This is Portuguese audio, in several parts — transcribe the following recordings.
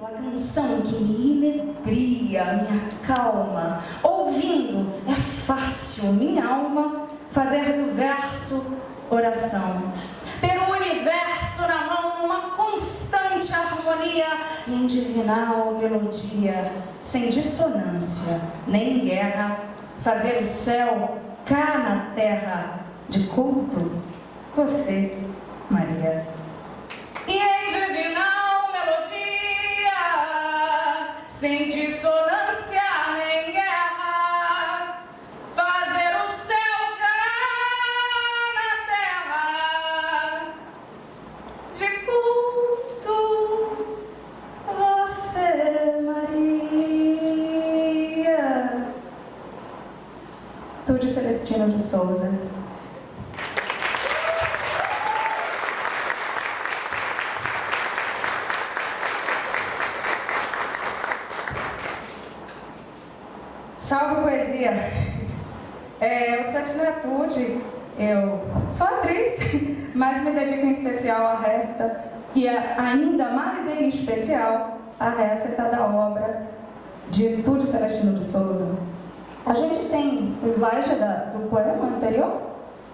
A canção que me inebria, me acalma. Ouvindo é fácil, minha alma, fazer do verso oração. Ter o universo na mão numa constante harmonia e em divinal melodia, sem dissonância nem guerra, fazer o céu cá na terra de culto, você, Maria. E em divinal melodia, sem dissonância nem guerra, fazer o céu cá na terra de culto, você, Maria. Tude Celestino de Souza. Salve poesia! Eu sou de Netude, eu sou atriz, mas me dedico em especial à resta, e ainda mais em especial à resta da obra de Tude Celestino de Souza. A gente tem o slide do poema anterior.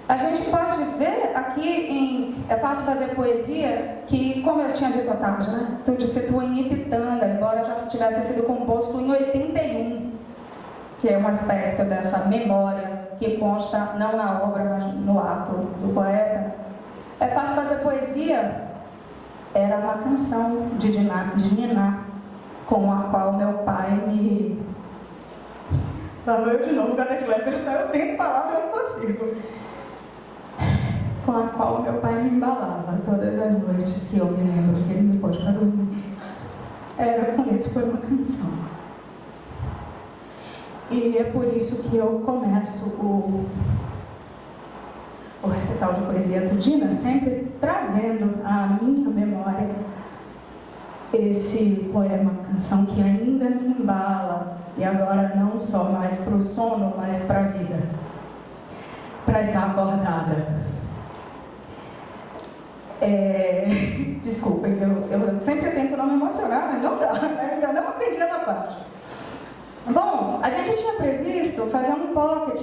A gente pode ver aqui em É Fácil Fazer Poesia, que, como eu tinha dito à tarde, né? Tude situa em Ipitanga, embora já tivesse sido composto em 81. Que é um aspecto dessa memória que consta não na obra, mas no ato do poeta. É Fácil Fazer Poesia era uma canção de Niná, com a qual meu pai me... Falou eu de novo, agora que eu tento falar, mas eu não consigo. Com a qual meu pai me embalava todas as noites que eu me lembro que ele me pôs para dormir. Era com isso, foi uma canção. E é por isso que eu começo o recital de poesia tudina, sempre trazendo à minha memória esse poema, canção que ainda me embala, e agora não só mais para o sono, mas para a vida, para estar acordada. Desculpem, eu sempre tento não me emocionar, mas não dá, ainda não aprendi essa parte. Bom, a gente tinha previsto fazer um pocket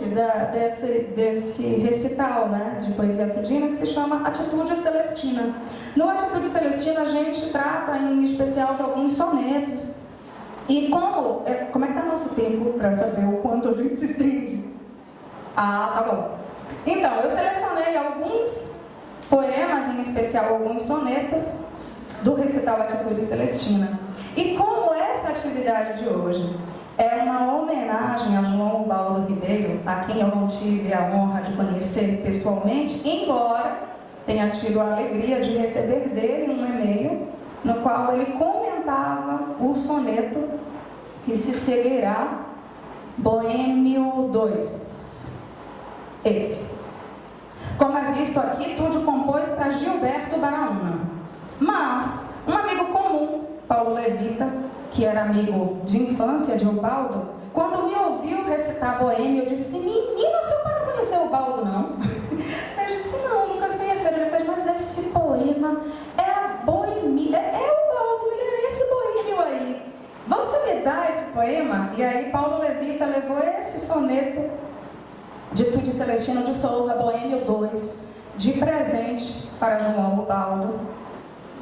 desse recital, né, de poesia tudina, que se chama Atitude Celestina. No Atitude Celestina a gente trata em especial de alguns sonetos. E como é que está nosso tempo para saber o quanto a gente se estende? Ah, tá bom. Então, eu selecionei alguns poemas, em especial alguns sonetos, do recital Atitude Celestina. E como essa atividade de hoje é uma homenagem a João Ubaldo Ribeiro, a quem eu não tive a honra de conhecer pessoalmente, embora tenha tido a alegria de receber dele um e-mail no qual ele comentava o soneto que se seguirá, Boêmio 2. Esse. Como é visto aqui, Tude compôs para Gilberto Baraúna. Mas um amigo comum, Paulo Levita, que era amigo de infância de Ubaldo, quando me ouviu recitar Boêmio, eu disse: menina, seu pai não conheceu Ubaldo, não? Ele disse: não, nunca se conheceram. Ele fez: mas esse poema é a Boêmia, é Ubaldo, ele é esse Boêmio aí. Você me dá esse poema? E aí Paulo Levita levou esse soneto de Tude Celestino de Souza, Boêmio 2, de presente para João Ubaldo,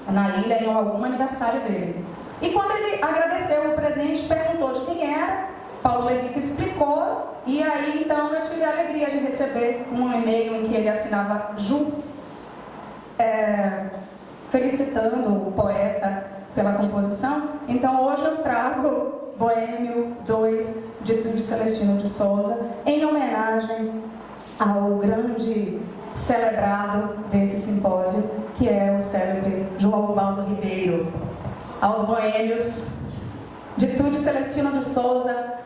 na ilha, em algum aniversário dele. E quando ele agradeceu o presente, perguntou de quem era, Paulo Levita explicou, e aí então eu tive a alegria de receber um e-mail em que ele assinava Ju, felicitando o poeta pela composição. Então hoje eu trago Boêmio 2 de Tude Celestino de Souza, em homenagem ao grande celebrado desse simpósio, que é o célebre João Ubaldo Ribeiro. Aos boêmios de Tude Celestino de Souza,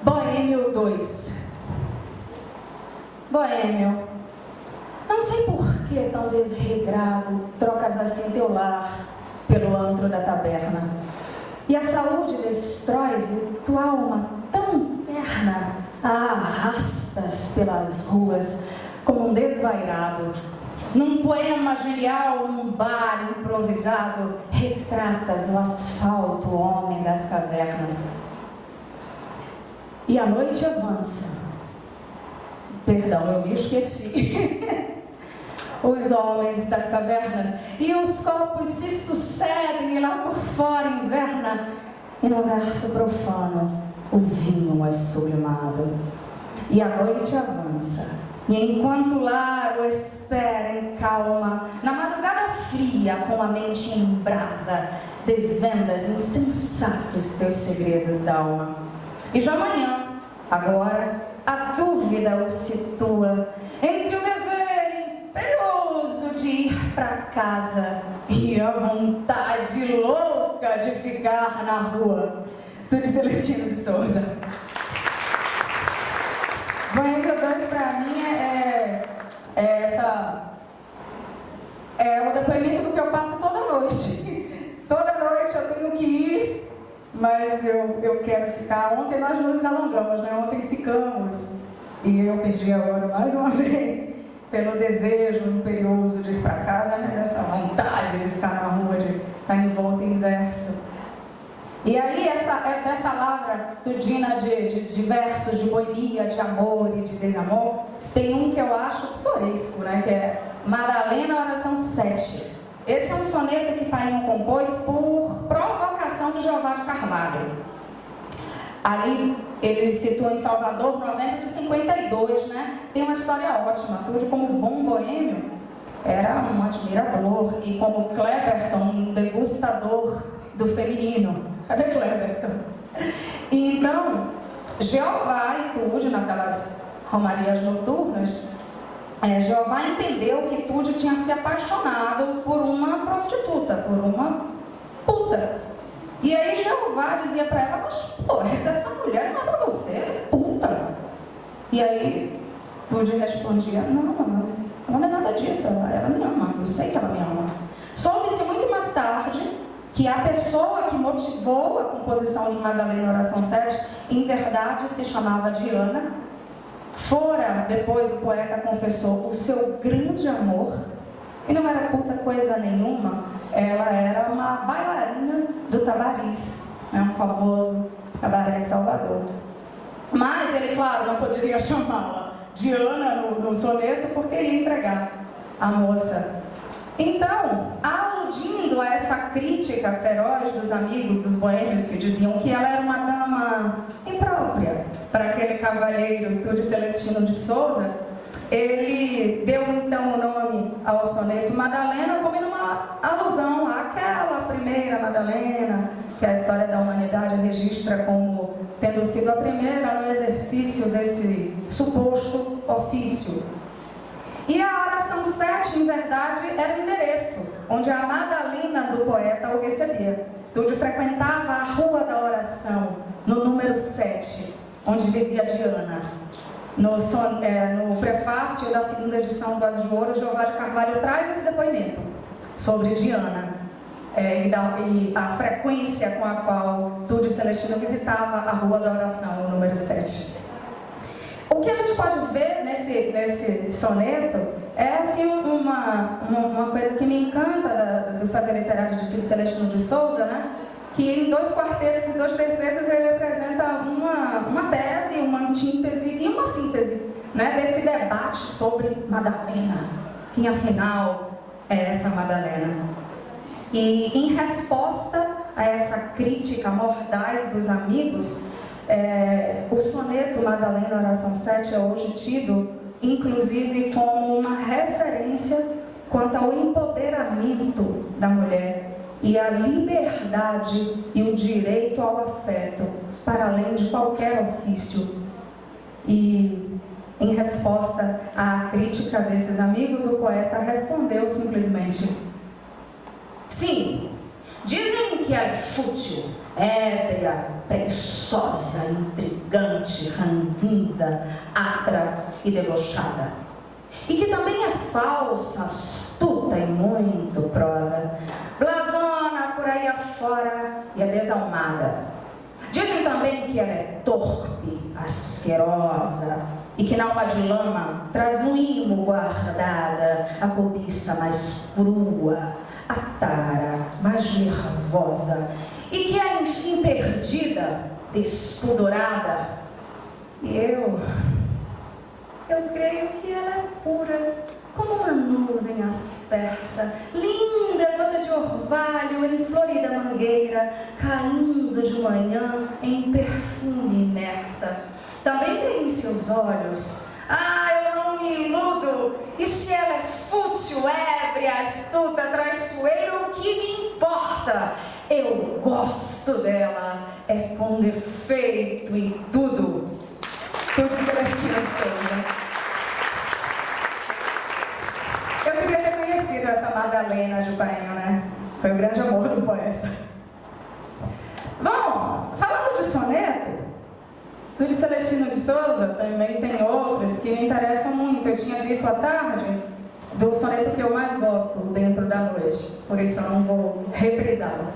Boêmio 2. Boêmio, não sei por que tão desregrado trocas assim teu lar pelo antro da taberna, e a saúde destróis e tua alma tão terna a arrastas pelas ruas como um desvairado. num poema genial, num bar improvisado, retratas no asfalto o homem das cavernas. E a noite avança. Perdão, eu me esqueci. Os homens das cavernas, e os copos se sucedem, e lá por fora inverna, e no verso profano, o vinho é sublimado. E a noite avança, e enquanto o lago espera em calma, na madrugada fria, com a mente em brasa, desvendas insensatos teus segredos d'alma. E já amanhã, agora, a dúvida o situa entre o dever imperioso de ir para casa e a vontade louca de ficar na rua. Tudo Celestino de Souza. Boêmio 2 para mim é o depoimento do que eu passo toda noite. Toda noite eu tenho que ir, mas eu quero ficar. Ontem nós nos alongamos, né? Ontem ficamos, e eu perdi a hora mais uma vez, pelo desejo imperioso de ir para casa, mas essa vontade de ficar na rua, de ficar em volta inverso. E aí, essa lavra tudina de versos de boemia, de amor e de desamor, tem um que eu acho pitoresco, né? Que é Madalena, oração 7. Esse é um soneto que Painho compôs por provocação de Jeová de Carvalho. Ali, ele citou em Salvador, novembro de 52, né? Tem uma história ótima. Tudo como bom boêmio, era um admirador, e como Kleberton, um degustador do feminino. Cadê Kleberton? E então, Jeová e Tude, naquelas romarias noturnas, Jeová entendeu que Tude tinha se apaixonado por uma prostituta, por uma puta. E aí Jeová dizia para ela, mas pô, essa mulher não é para você, ela é puta. E aí Tude respondia, não, ela não é nada disso, ela me ama, eu sei que ela me ama. Soube-se muito mais tarde que a pessoa que motivou a composição de Madalena Oração 7, em verdade se chamava Diana. Fora, depois o poeta confessou, o seu grande amor, e não era puta coisa nenhuma, ela era uma bailarina do Tabariz, um famoso cabaré de Salvador. Mas ele, claro, não poderia chamá-la Diana no soneto, porque ia entregar a moça. Então, aludindo a essa crítica feroz dos amigos dos boêmios que diziam que ela era uma dama imprópria para aquele cavalheiro Tude Celestino de Souza, ele deu então o nome ao soneto Madalena como uma alusão àquela primeira Madalena, que a história da humanidade registra como tendo sido a primeira no exercício desse suposto ofício. E a oração 7, em verdade, era o endereço onde a Madalena do poeta o recebia. Tude frequentava a Rua da Oração, no número 7, onde vivia Diana. No prefácio da segunda edição do Asas de Ouro, Jeová de Carvalho traz esse depoimento sobre Diana e a frequência com a qual Tude Celestino visitava a Rua da Oração, no número 7. O que a gente pode ver nesse soneto é assim, uma coisa que me encanta do fazer literário de Tude Celestino de Souza, né? Que em 2 quartetos e 2 tercetos ele apresenta uma tese, uma antítese e uma síntese, né? Desse debate sobre Madalena. Quem afinal é essa Madalena? E em resposta a essa crítica mordaz dos amigos, o soneto Madalena Oração 7 é hoje tido, inclusive, como uma referência quanto ao empoderamento da mulher e a liberdade e o direito ao afeto, para além de qualquer ofício. E, em resposta à crítica desses amigos, o poeta respondeu simplesmente: sim, dizem que ela é fútil, ébria, preguiçosa, intrigante, ranzinza, atra e debochada. E que também é falsa, astuta e muito prosa, blasona por aí afora e é desalmada. Dizem também que ela é torpe, asquerosa, e que na alma de lama traz no imo guardada a cobiça mais crua, a tara mais nervosa, e que é enfim perdida, despudorada. E eu creio que ela é pura, como uma nuvem aspersa, linda gota de orvalho em florida mangueira, caindo de manhã em perfume imersa. Também creio em seus olhos. Eu não me iludo. E se ela é fútil, ébria, astuta, traiçoeira, o que me importa? Eu gosto dela, é com defeito e tudo. Tudo Celestina de Souza. Eu queria ter conhecido essa Madalena Jupainho, né? Foi o grande amor do poeta. Bom, falando de soneto, do de Celestino de Souza, também tem outros que me interessam muito. Eu tinha dito à tarde do soneto que eu mais gosto, Dentro da Noite, por isso eu não vou reprisá-lo.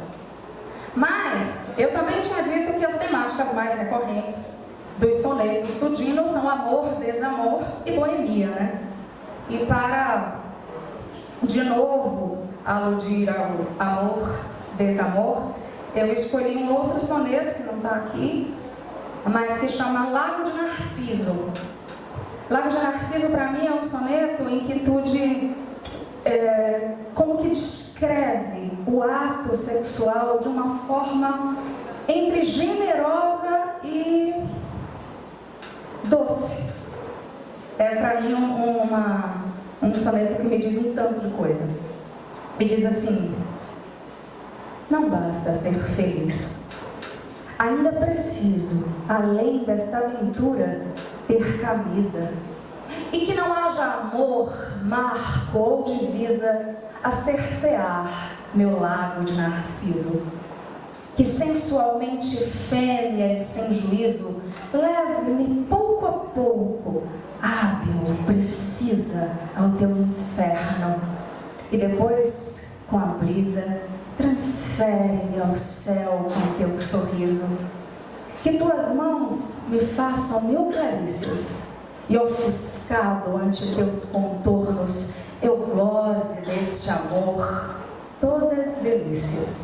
Mas eu também tinha dito que as temáticas mais recorrentes dos sonetos do Dino são amor, desamor e boemia, né? E para, de novo, aludir ao amor, desamor, eu escolhi um outro soneto que não está aqui, mas se chama Lago de Narciso. Lago de Narciso, para mim, é um soneto em que como que descreve o ato sexual de uma forma entre generosa e doce. É para mim um soneto que me diz um tanto de coisa. Me diz assim: não basta ser feliz, ainda preciso, além desta aventura, ter camisa. E que não haja amor, marco ou divisa a cercear meu lago de Narciso. Que sensualmente fêmea e sem juízo, leve-me pouco a pouco, hábil, precisa, ao teu inferno. E depois, com a brisa, transfere-me ao céu com teu sorriso. Que tuas mãos me façam mil carícias, e ofuscado ante teus contornos, eu goze deste amor todas delícias.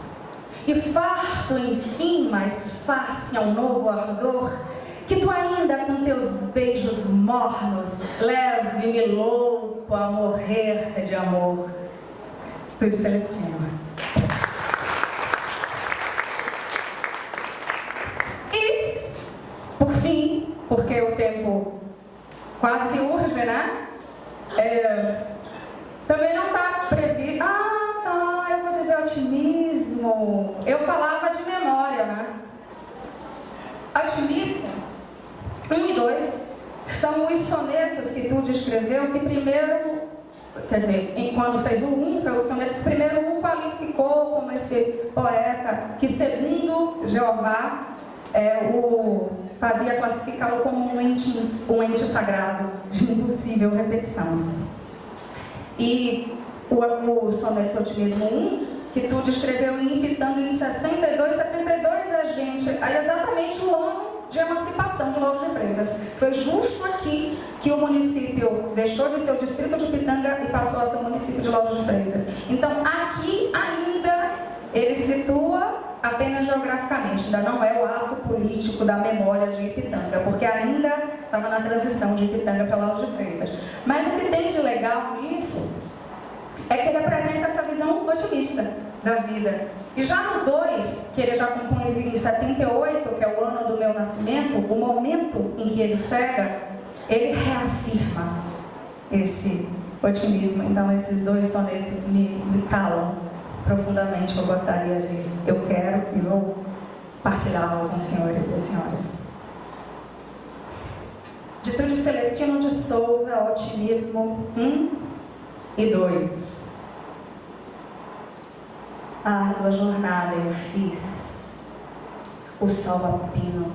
E farto, enfim, mais face ao novo ardor, que tu ainda com teus beijos mornos leve-me louco a morrer de amor. Estúdio Celestina. E, por fim, porque o tempo quase que urge, né? Também não está previsto. Eu vou dizer otimismo. Eu falava de memória, né? Otimismo 1 e 2 são os sonetos que tu descreveu, que primeiro, quer dizer, quando fez o 1, foi o soneto que primeiro o qualificou como esse poeta, que segundo Jeová, fazia classificá-lo como um ente sagrado, de impossível repetição. E o soneto Otimismo 1, que tu descreveu em Ipitanga em 62 é exatamente o ano de emancipação de Lauro de Freitas. Foi justo aqui que o município deixou de ser o distrito de Ipitanga e passou a ser o município de Lauro de Freitas. Então, aqui ainda ele situa apenas geograficamente, ainda não é o ato político da memória de Ipitanga, porque ainda estava na transição de Ipitanga para Lauro de Freitas. Mas o que tem de legal nisso é que ele apresenta essa visão otimista da vida. E já no 2, que ele já compõe em 78, que é o ano do meu nascimento, o momento em que ele cega, ele reafirma esse otimismo. Então esses 2 sonetos me calam profundamente. Eu quero e vou partilhá-lo com os senhores e as senhoras. De Celestino de Souza, Otimismo 1 e 2. A árdua jornada eu fiz, o sol a pino,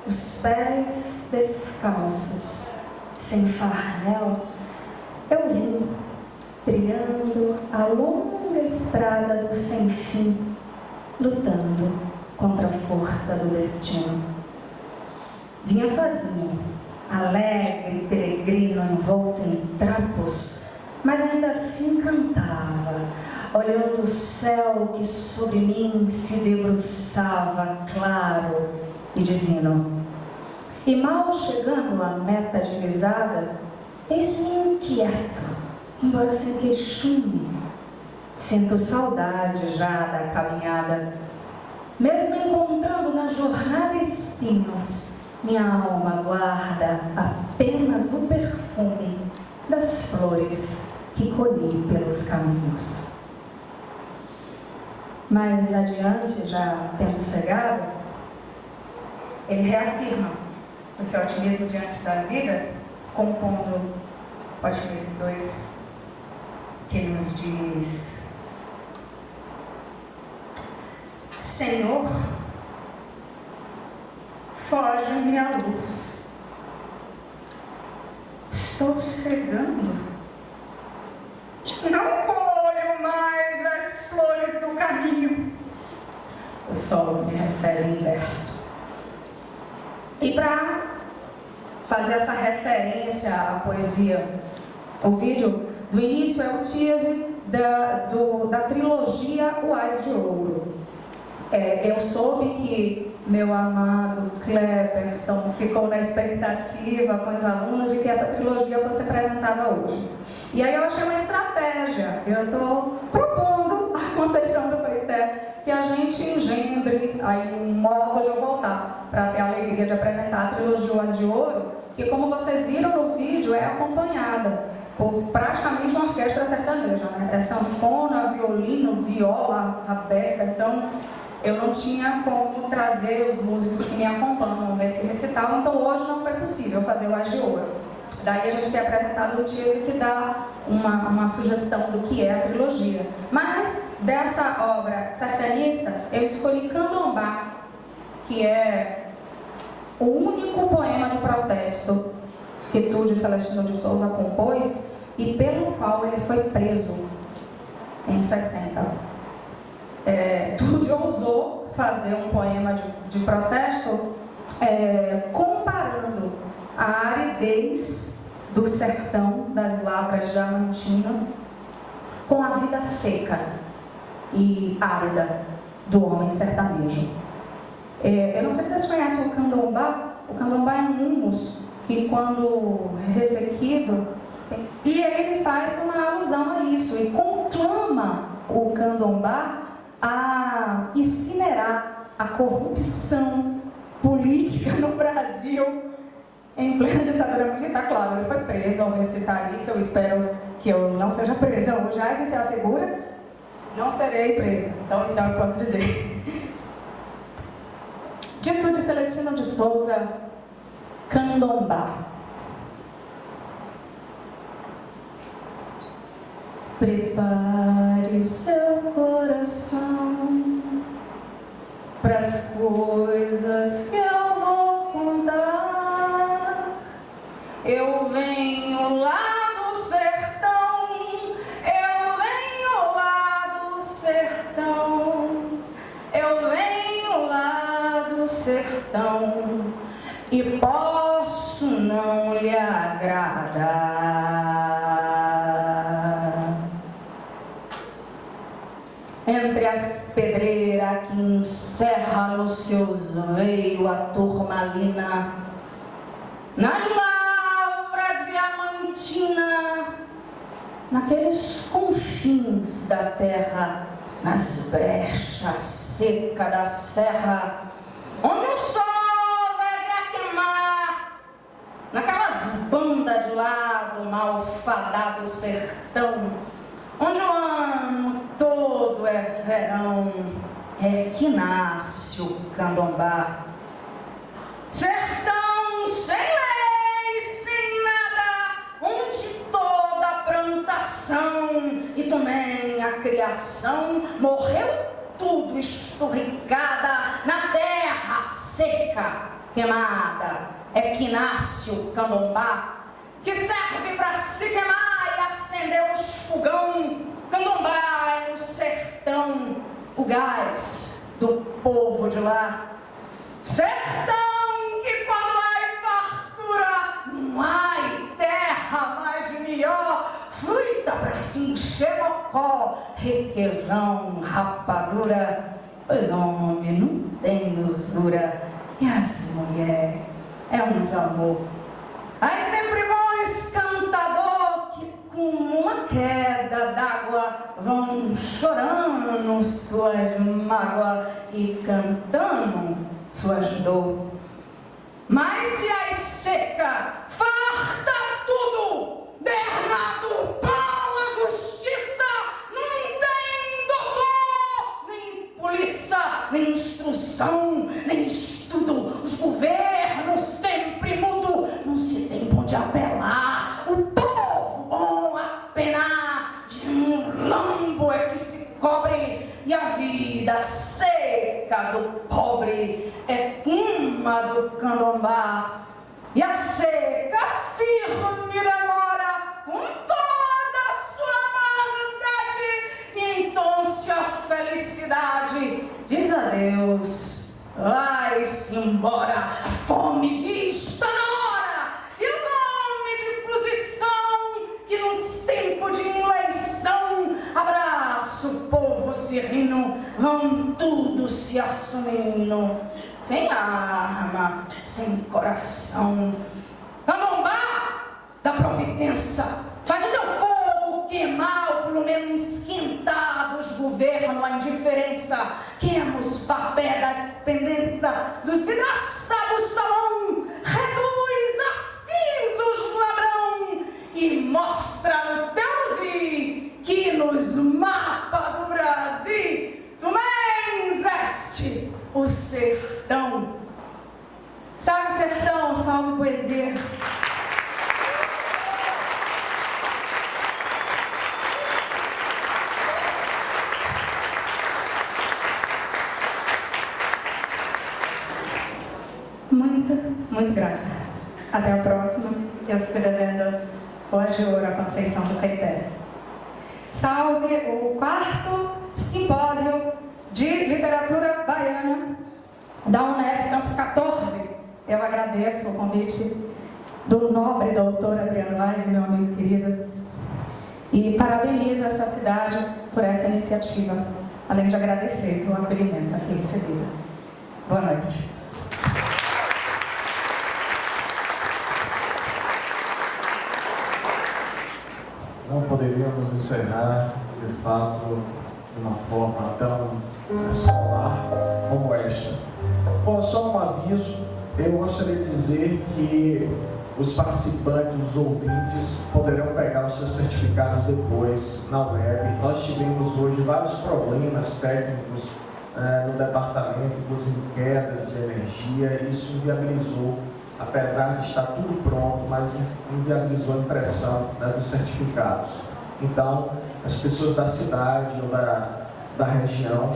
os pés descalços, sem farnel, eu vim, trilhando a longa estrada do sem fim, lutando contra a força do destino. Vinha sozinho, alegre peregrino envolto em trapos, mas ainda assim cantava, olhando o céu que sobre mim se debruçava, claro e divino. E mal chegando à meta divisada, eis-me inquieto, embora sem queixume. Sinto saudade já da caminhada, mesmo encontrando na jornada espinhos, minha alma guarda apenas o perfume das flores que colhi pelos caminhos. Mais adiante, já tendo cegado, ele reafirma o seu otimismo diante da vida, compondo o Otimismo 2, que nos diz: Senhor, foge-me a luz, estou cegando, não colho mais as flores do caminho. O sol me recebe em verso. E para fazer essa referência à poesia, o vídeo do início é o teaser da trilogia O Ás de Ouro. Eu soube que meu amado Cleberton ficou na expectativa com os alunos de que essa trilogia fosse apresentada hoje. E aí eu achei uma estratégia. Eu estou propondo à Conceição do Coité que a gente engendre aí um modo de eu voltar para ter a alegria de apresentar a trilogia O Ás de Ouro, que, como vocês viram no vídeo, é acompanhada por praticamente uma orquestra sertaneja, né? É sanfona, violino, viola, rabeca. Então eu não tinha como trazer os músicos que me acompanham nesse recital, então hoje não foi possível fazer o Ás de Ouro. Daí a gente tem apresentado o teaser que dá uma sugestão do que é a trilogia. Mas dessa obra sertanista, eu escolhi Candombá, que é o único poema de protesto que Tude Celestino de Souza compôs e pelo qual ele foi preso em 60. Tude ousou fazer um poema de protesto comparando a aridez do sertão das lavras de Diamantina com a vida seca e árida do homem sertanejo. Eu não sei se vocês conhecem o candombá. O candombá é um humus que, quando ressequido, e ele faz uma alusão a isso e conclama o candombá a incinerar a corrupção política no Brasil em plena ditadura militar. Claro, ele foi preso ao recitar isso. Eu espero que eu não seja presa hoje. Se se assegura, não serei presa. Então eu posso dizer. De Tude Celestino de Souza, Candombá. Prepare seu coração para as coisas que eu vou contar. Eu venho lá do sertão, eu venho lá do sertão, eu venho lá do sertão e posso não lhe agradar. Entre as pedreiras que encerra nos seus veios a turmalina, nas lavras diamantina, naqueles confins da terra, nas brechas secas da serra, onde o sol vai queimar, naquelas bandas de lá do malfadado sertão, onde o ano todo é verão, é que nasce o candombá. Sertão sem lei, sem nada, onde toda a plantação e também a criação morreu tudo esturricada na terra seca, queimada. É que nasce o candombá, que serve para se queimar e acender os fogão. Candombá é no sertão o gás do povo de lá. Sertão que quando há fartura mocotó, requeijão, rapadura. Pois homem, não tem usura. E as mulheres, é uns amor. Aí sempre bons cantador que com uma queda d'água vão chorando suas mágoas e cantando suas dor. Mas se as seca, farta tudo, bernado, pão, a justiça, não tem doutor, nem polícia, nem instrução, nem estudo, os governos sempre mudo, não se tem pra onde apelar, o povo bom a penar, de um lambo é que se cobre, e a vida seca do pobre é uma do candomblé, e a seca firme demora com toda a sua maldade, e então se a felicidade diz adeus, vai-se embora, a fome diz está na hora, e os homens de posição que nos tempos de eleição abraça o povo se rindo, vão tudo se assumindo, sem arma, sem coração. Candomblé da providência, faz o teu fogo queimar, ou pelo menos esquentar dos governos a indiferença, queima os papéis das pendências dos vidraçados salão, reduz a cinza os ladrão e mostra no teu zi que nos mapas do Brasil tu menzeste o sertão. Salve sertão, salve poesia. Muito grata. Até a próxima. Eu fico devendo hoje ouro a Conceição do Caeté. Salve o 4º simpósio de literatura baiana da UNEP Campus 14. Eu agradeço o convite do nobre doutor Adriano Vaz, meu amigo querido, e parabenizo essa cidade por essa iniciativa, além de agradecer pelo acolhimento aqui recebido. Boa noite. Não poderíamos encerrar, de fato, de uma forma tão solar como esta. Bom, só um aviso, eu gostaria de dizer que os participantes, os ouvintes, poderão pegar os seus certificados depois na web. Nós tivemos hoje vários problemas técnicos no departamento, inclusive quedas de energia, e isso inviabilizou, apesar de estar tudo pronto, mas inviabilizou a impressão dos certificados. Então, as pessoas da cidade ou da região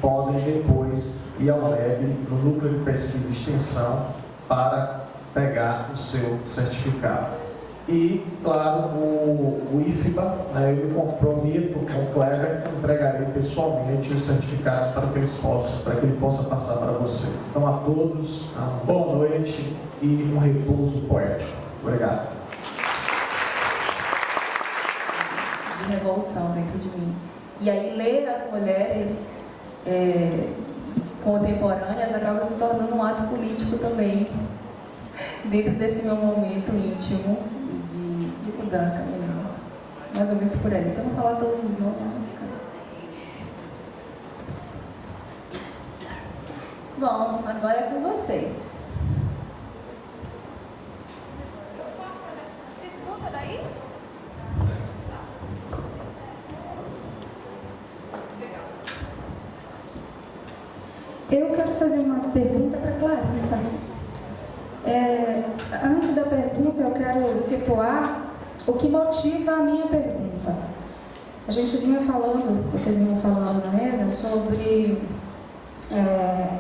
podem depois ir ao web, no núcleo de pesquisa e extensão, para pegar o seu certificado. E, claro, o IFBA, eu me comprometo com o Kleber que entregarei pessoalmente os certificados para que ele possa passar para vocês. Então, a todos, boa noite e um repouso poético. Obrigado. De revolução dentro de mim. E aí, ler as mulheres contemporâneas acaba se tornando um ato político também, dentro desse meu momento íntimo e de mudança mesmo. Mais ou menos por aí. Se eu não falar todos os nomes, não fica. Bom, agora é com vocês. Se escuta daí? Eu quero fazer uma pergunta para Clarissa. Antes da pergunta, eu quero situar o que motiva a minha pergunta. A gente vinha falando, vocês vinham falando na mesa, sobre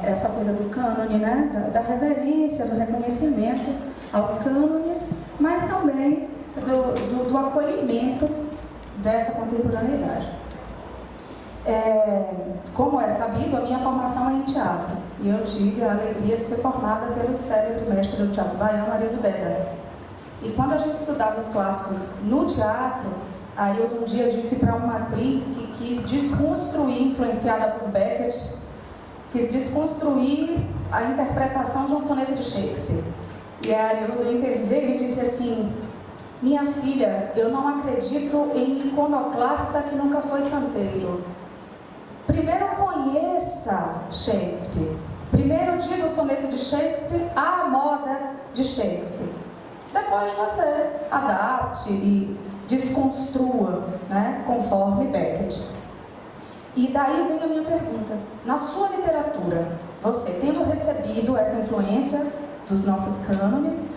essa coisa do cânone, né? Da reverência, do reconhecimento aos cânones, mas também do acolhimento dessa contemporaneidade. Como é sabido, a minha formação é em teatro, e eu tive a alegria de ser formada pelo célebre mestre do teatro baiano, Arido Dédalo. E quando a gente estudava os clássicos no teatro, A Arilda um dia disse para uma atriz que quis desconstruir, influenciada por Beckett, quis desconstruir a interpretação de um soneto de Shakespeare. E a Arilda interveio e disse assim: minha filha, eu não acredito em iconoclasta que nunca foi santeiro. Primeiro conheça Shakespeare. Primeiro diga o soneto de Shakespeare à moda de Shakespeare. Depois você adapte e desconstrua, né, conforme Beckett. E daí vem a minha pergunta. Na sua literatura, você tendo recebido essa influência dos nossos cânones,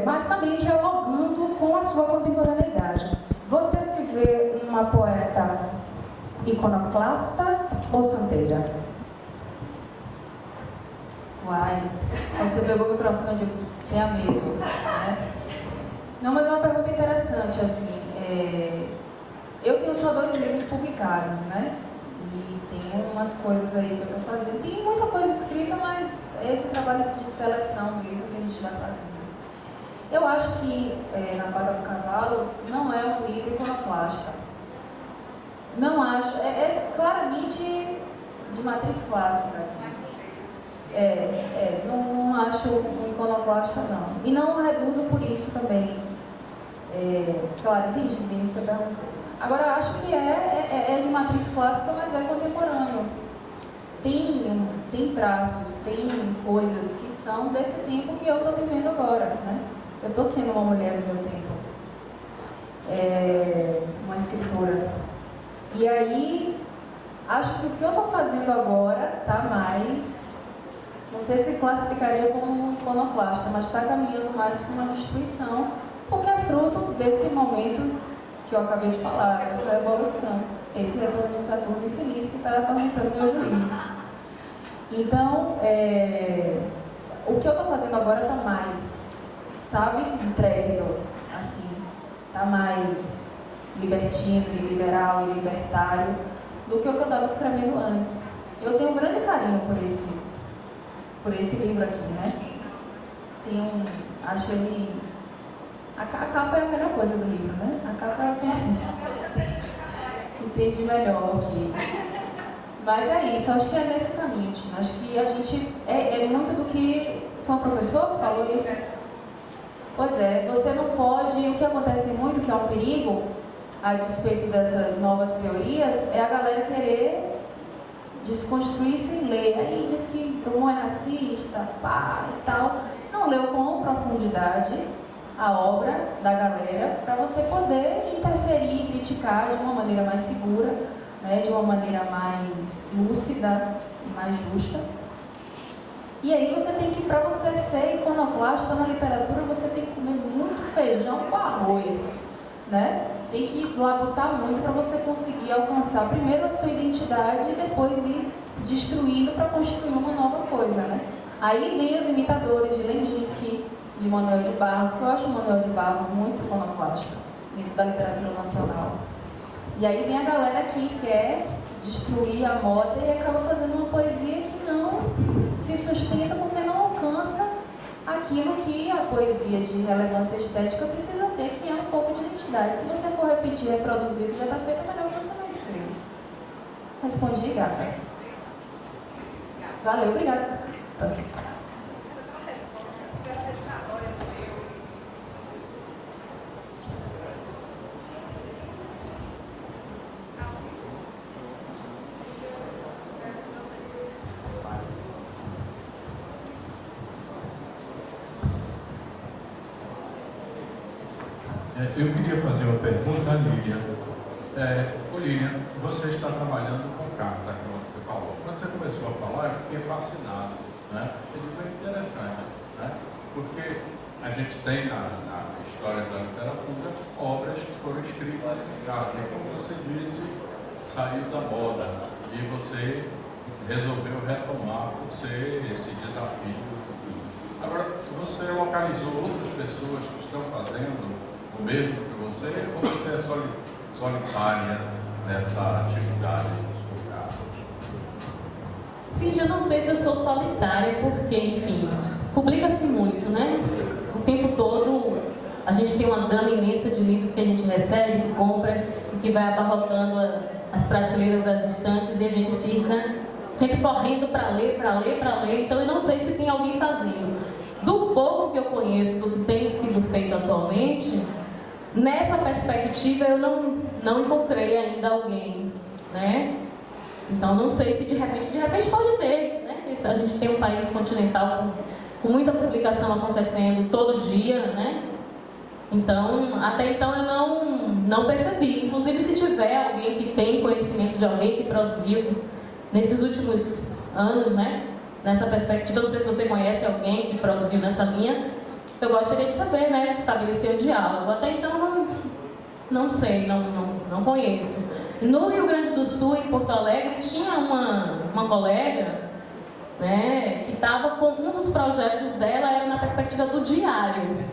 mas também dialogando com a sua contemporaneidade, você se vê uma poeta iconoclasta ou santeira? Uai, você pegou o microfone e disse, tenha medo, né? Não, mas é uma pergunta interessante, assim. Eu tenho só 2 livros publicados, né? E tem umas coisas aí que eu estou fazendo. Tem muita coisa escrita, mas esse trabalho de seleção mesmo que a gente vai fazendo. Eu acho que Na Pata do Cavalo não é um livro iconoclasta. Não acho. É claramente de matriz clássica, assim. Não acho um iconoclasta, não. E não reduzo por isso também. Claro, entendi bem o que você perguntou. Agora, eu acho que é de matriz clássica, mas é contemporâneo. Tem traços, tem coisas que são desse tempo que eu estou vivendo agora, né? Eu estou sendo uma mulher do meu tempo. Uma escritora. E aí, acho que o que eu estou fazendo agora está mais... Não sei se classificaria como iconoclasta, mas está caminhando mais para uma destruição, porque é fruto desse momento que eu acabei de falar, essa evolução, esse retorno de Saturno infeliz que está atormentando meu juízo. Então, o que eu estou fazendo agora está mais, sabe, intrépido, assim, está mais libertino, e liberal e libertário do que o que eu estava escrevendo antes. Eu tenho um grande carinho por esse livro aqui, né? Acho ele... A capa é a melhor coisa do livro, né? A capa é o que entende melhor aqui. Mas é isso, acho que é nesse caminho, Tina. Acho que a gente... É muito do que... Foi um professor que falou isso? Pois é, você não pode... O que acontece muito, que é um perigo, a despeito dessas novas teorias, é a galera querer desconstruir sem ler. Aí diz que Drummond é racista, pá, e tal. Não leu com profundidade a obra da galera para você poder interferir e criticar de uma maneira mais segura, né, de uma maneira mais lúcida e mais justa. E aí você tem que, para você ser iconoclasta na literatura, você tem que comer muito feijão com arroz, né? Tem que labutar muito para você conseguir alcançar primeiro a sua identidade e depois ir destruindo para construir uma nova coisa, né? Aí vem os imitadores de Leminski, de Manuel de Barros, que eu acho o Manuel de Barros muito iconoclástico dentro da literatura nacional. E aí vem a galera que quer destruir a moda e acaba fazendo uma poesia que não se sustenta porque não alcança aquilo que a poesia de relevância estética precisa ter, que é um pouco de identidade. Se você for repetir, reproduzir o que já está feito, é melhor que você não escreva. Respondi, gata. Valeu, obrigada. Eu queria fazer uma pergunta à Lilian. Lilian, você está trabalhando com carta, como você falou. Quando você começou a falar, eu fiquei fascinado, né? Ele foi interessante, né? Porque a gente tem na história da literatura obras que foram escritas em carta. E como você disse, saiu da moda e você resolveu retomar por ser esse desafio. Agora, você localizou outras pessoas que estão fazendo o mesmo que você, ou você é solitária nessa atividade? Sim, já não sei se eu sou solitária, porque, enfim, publica-se muito, né? O tempo todo A gente tem uma gama imensa de livros que a gente recebe, que compra e que vai abarrotando as prateleiras das estantes e a gente fica sempre correndo para ler. Então eu não sei se tem alguém fazendo. Do pouco que eu conheço, do que tem sido feito atualmente, nessa perspectiva eu não encontrei ainda alguém, né? Então não sei se de repente pode ter, né? A gente tem um país continental com muita publicação acontecendo todo dia, né? Então, até então eu não percebi. Inclusive, se tiver alguém que tem conhecimento de alguém que produziu nesses últimos anos, né? Nessa perspectiva, eu não sei se você conhece alguém que produziu nessa linha, eu gostaria de saber, né? Estabelecer um diálogo. Até então, não sei, não conheço. No Rio Grande do Sul, em Porto Alegre, tinha uma colega, né, que estava com um dos projetos dela, era na perspectiva do diário.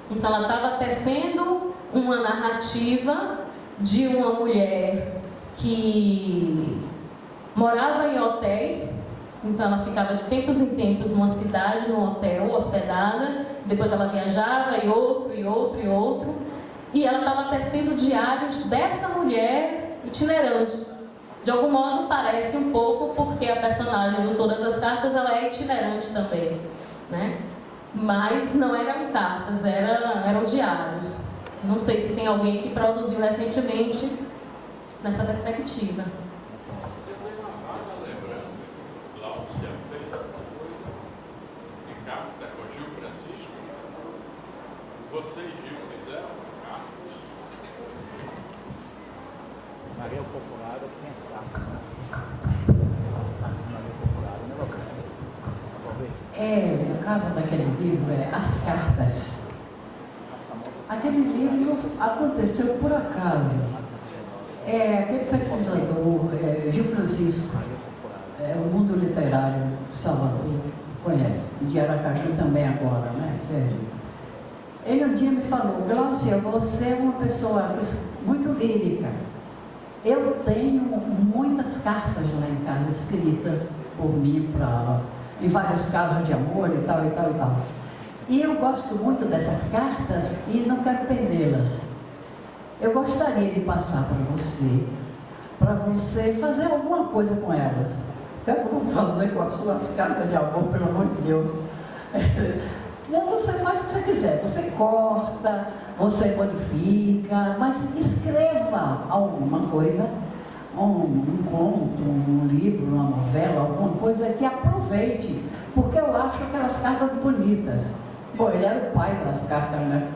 Então ela estava tecendo uma narrativa de uma mulher que morava em hotéis, então ela ficava de tempos em tempos numa cidade, num hotel, hospedada, depois ela viajava e outro, e ela estava tecendo diários dessa mulher itinerante. De algum modo parece um pouco, porque a personagem de Todas as Cartas, ela é itinerante também, né? Mas não eram cartas, eram diários. Não sei se tem alguém que produziu recentemente nessa perspectiva. Eu tenho uma vaga lembrança que Cláudia fez em carta com Gil Francisco. Você e Gil fizeram cartas? Maria Popular, eu pensava. Maria Popular, né, Lucas? O caso daquele livro é As Cartas. Aquele livro aconteceu por acaso. Aquele pesquisador, Gil Francisco, o mundo literário de Salvador, conhece, e de Aracaju também agora, né, Sérgio? Ele um dia me falou: Glaucia, você é uma pessoa muito lírica. Eu tenho muitas cartas lá em casa, escritas por mim em vários casos de amor e tal. E eu gosto muito dessas cartas e não quero perdê-las. Eu gostaria de passar para você fazer alguma coisa com elas. O que eu vou fazer com as suas cartas de amor, pelo amor de Deus? Você faz o que você quiser, você corta, você modifica, mas escreva alguma coisa, um conto, um livro, uma novela, alguma coisa que aproveite, porque eu acho aquelas cartas bonitas. Bom, ele era o pai das cartas, né?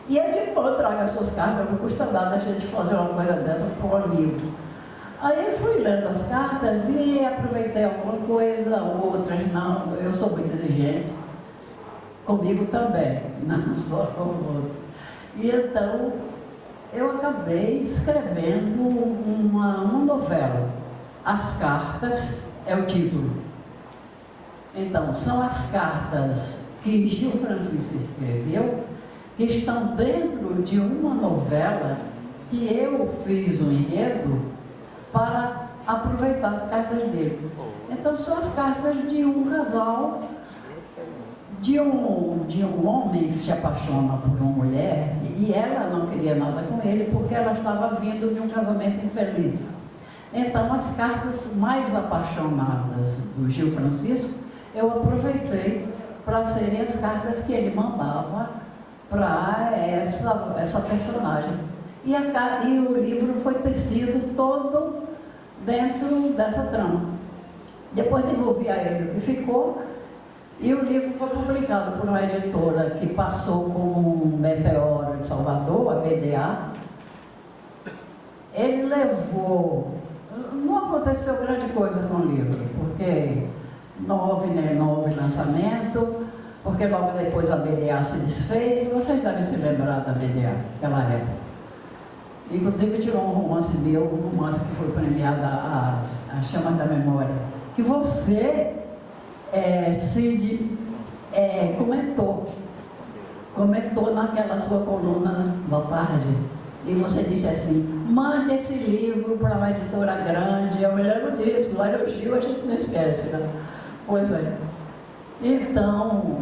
E ele falou: traga as suas cartas, não custa nada a gente fazer uma coisa dessa para um amigo. Aí eu fui lendo as cartas e aproveitei alguma coisa, outras não. Eu sou muito exigente, comigo também, não só com os outros. E então eu acabei escrevendo uma novela. As Cartas é o título. Então, são as cartas que Gil Francisco escreveu, que estão dentro de uma novela que eu fiz um enredo para aproveitar as cartas dele. Então, são as cartas de um casal, de um homem que se apaixona por uma mulher, e ela não queria nada com ele porque ela estava vindo de um casamento infeliz. Então, as cartas mais apaixonadas do Gil Francisco, eu aproveitei para serem as cartas que ele mandava para essa personagem. E o livro foi tecido todo dentro dessa trama. Depois devolvi a ele o que ficou, e o livro foi publicado por uma editora que passou como um meteoro em Salvador, a BDA. Ele levou... Não aconteceu grande coisa com o livro, porque não houve lançamento, porque logo depois a BDA se desfez. Vocês devem se lembrar da BDA, naquela época. Inclusive tirou um romance meu, um romance que foi premiado, a Chama da Memória, que você, Cid, comentou naquela sua coluna da tarde. E você disse assim: mande esse livro para uma editora grande. Eu me lembro disso, lá no Gil a gente não esquece, né? Pois é. Então,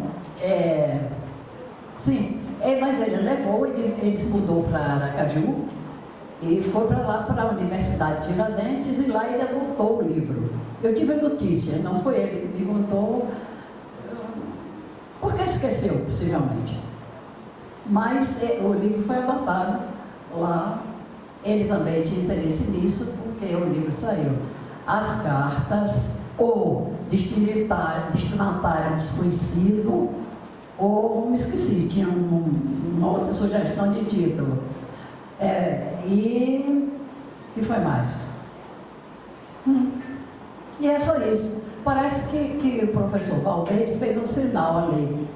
sim, Mas ele levou, ele se mudou para Aracaju e foi para lá, para a Universidade de Tiradentes, e lá ele adotou o livro. Eu tive a notícia, não foi ele que me contou, porque esqueceu, possivelmente. Mas o livro foi adotado lá. Ele também tinha interesse nisso, porque o livro saiu. As cartas, ou destinatário desconhecido, ou me esqueci, tinha uma outra sugestão de título. E foi mais? E é só isso. Parece que o professor Valverde fez um sinal ali.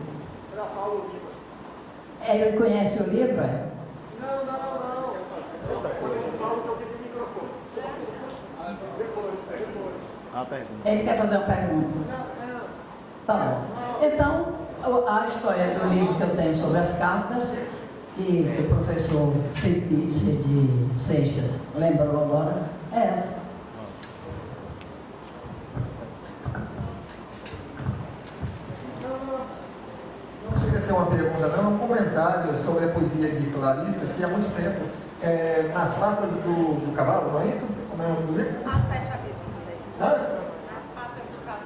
Ele conhece o livro, é? Não. Ele quer fazer uma pergunta? Tá bom. Então, a história do livro que eu tenho sobre as cartas, que o professor Cid Seixas lembrou agora, é essa. Não chega a ser uma pergunta, não, é um comentário sobre a poesia de Clarissa, que há muito tempo, nas patas do cavalo, não é isso? Como é o nome do livro? As 7 abismos. Hã? Nas patas do cavalo.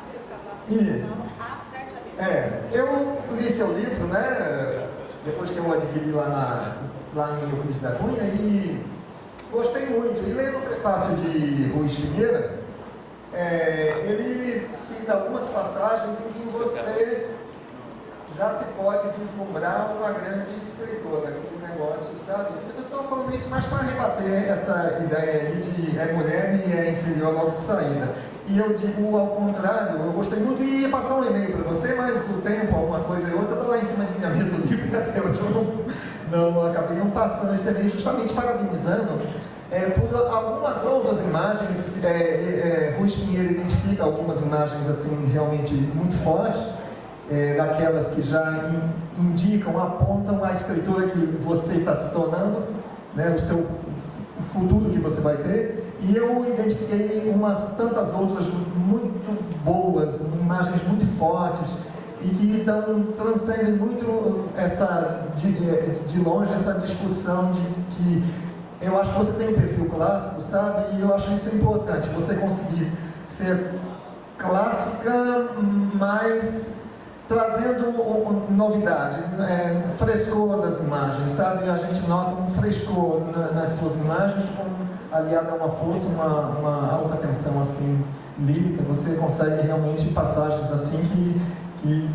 Isso. As 7 abismos. Eu li seu livro, né, depois que eu adquiri lá em Euclides da Cunha, e gostei muito. E lendo o prefácio de Ruiz Figueira, ele cita algumas passagens em que você já se pode vislumbrar uma grande escritora, aquele negócio, sabe? Eu estou falando isso mais para rebater essa ideia aí de é mulher e é inferior logo de saída. E eu digo ao contrário, eu gostei muito e ia passar um e-mail para você, mas o tempo, alguma coisa e outra, está lá em cima de minha mesa do livro, e até hoje eu acabei não passando esse e-mail, justamente parabenizando por algumas outras imagens. Ruiz Pinheiro identifica algumas imagens assim realmente muito fortes, daquelas que já indicam, apontam a escritura que você está se tornando, né, o seu futuro que você vai ter. E eu identifiquei umas tantas outras muito boas, imagens muito fortes, e que transcendem muito de longe essa discussão de que eu acho que você tem um perfil clássico, sabe? E eu acho isso importante, você conseguir ser clássica, mas trazendo novidade, frescor das imagens, sabe? A gente nota um frescor nas suas imagens, aliado a uma força, uma alta tensão assim, lírica. Você consegue realmente passagens assim que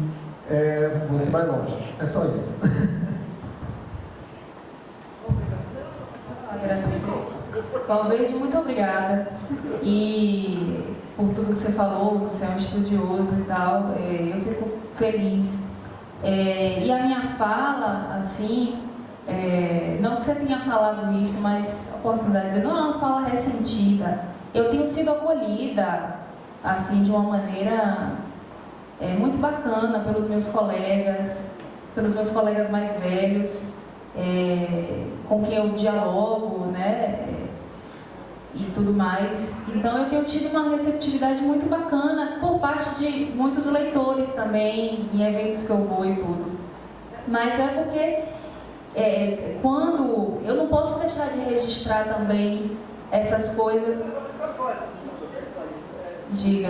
você vai longe. É só isso. Agradecer. Valverde, muito obrigada. E por tudo que você falou, você é um estudioso e tal, eu fico feliz. E a minha fala, assim, não que você tenha falado isso, mas a oportunidade de dizer, não é uma fala ressentida. Eu tenho sido acolhida, assim, de uma maneira muito bacana pelos meus colegas mais velhos, com quem eu dialogo, né, e tudo mais. Então eu tenho tido uma receptividade muito bacana por parte de muitos leitores também, em eventos que eu vou e tudo. Mas é porque quando eu não posso deixar de registrar também essas coisas. Diga.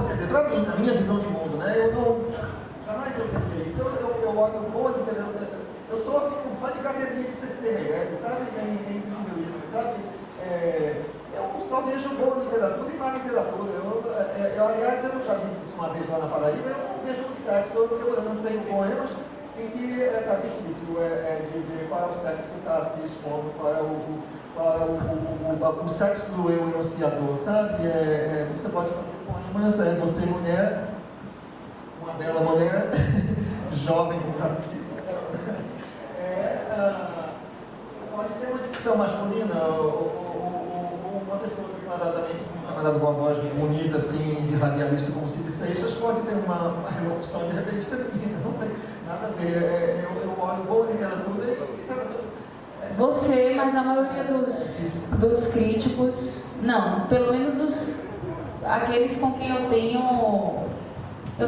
Quer dizer, para mim, na minha visão de mundo, né? Jamais eu pensei isso. Eu olho o Boa, entendeu? Eu sou assim um fã de cadeirinha de Cecília Meirelles, sabe? É incrível isso, sabe? Eu só vejo boa literatura e má literatura. Aliás, eu já disse isso uma vez lá na Paraíba, eu não vejo o sexo, eu não tenho poemas em que está difícil de ver qual é o sexo que está se expondo, qual é o sexo do eu enunciador, sabe? Você pode fazer poemas, você mulher, uma bela mulher, jovem, como já disse, pode ter uma dicção masculina, ou uma pessoa declaradamente assim, um camarada com uma voz bonita, assim, de radialista como Cid Seixas, pode ter uma relocução de repente feminina, não tem nada a ver. Eu olho boa literatura e Você, mas a maioria dos críticos, não, pelo menos aqueles com quem eu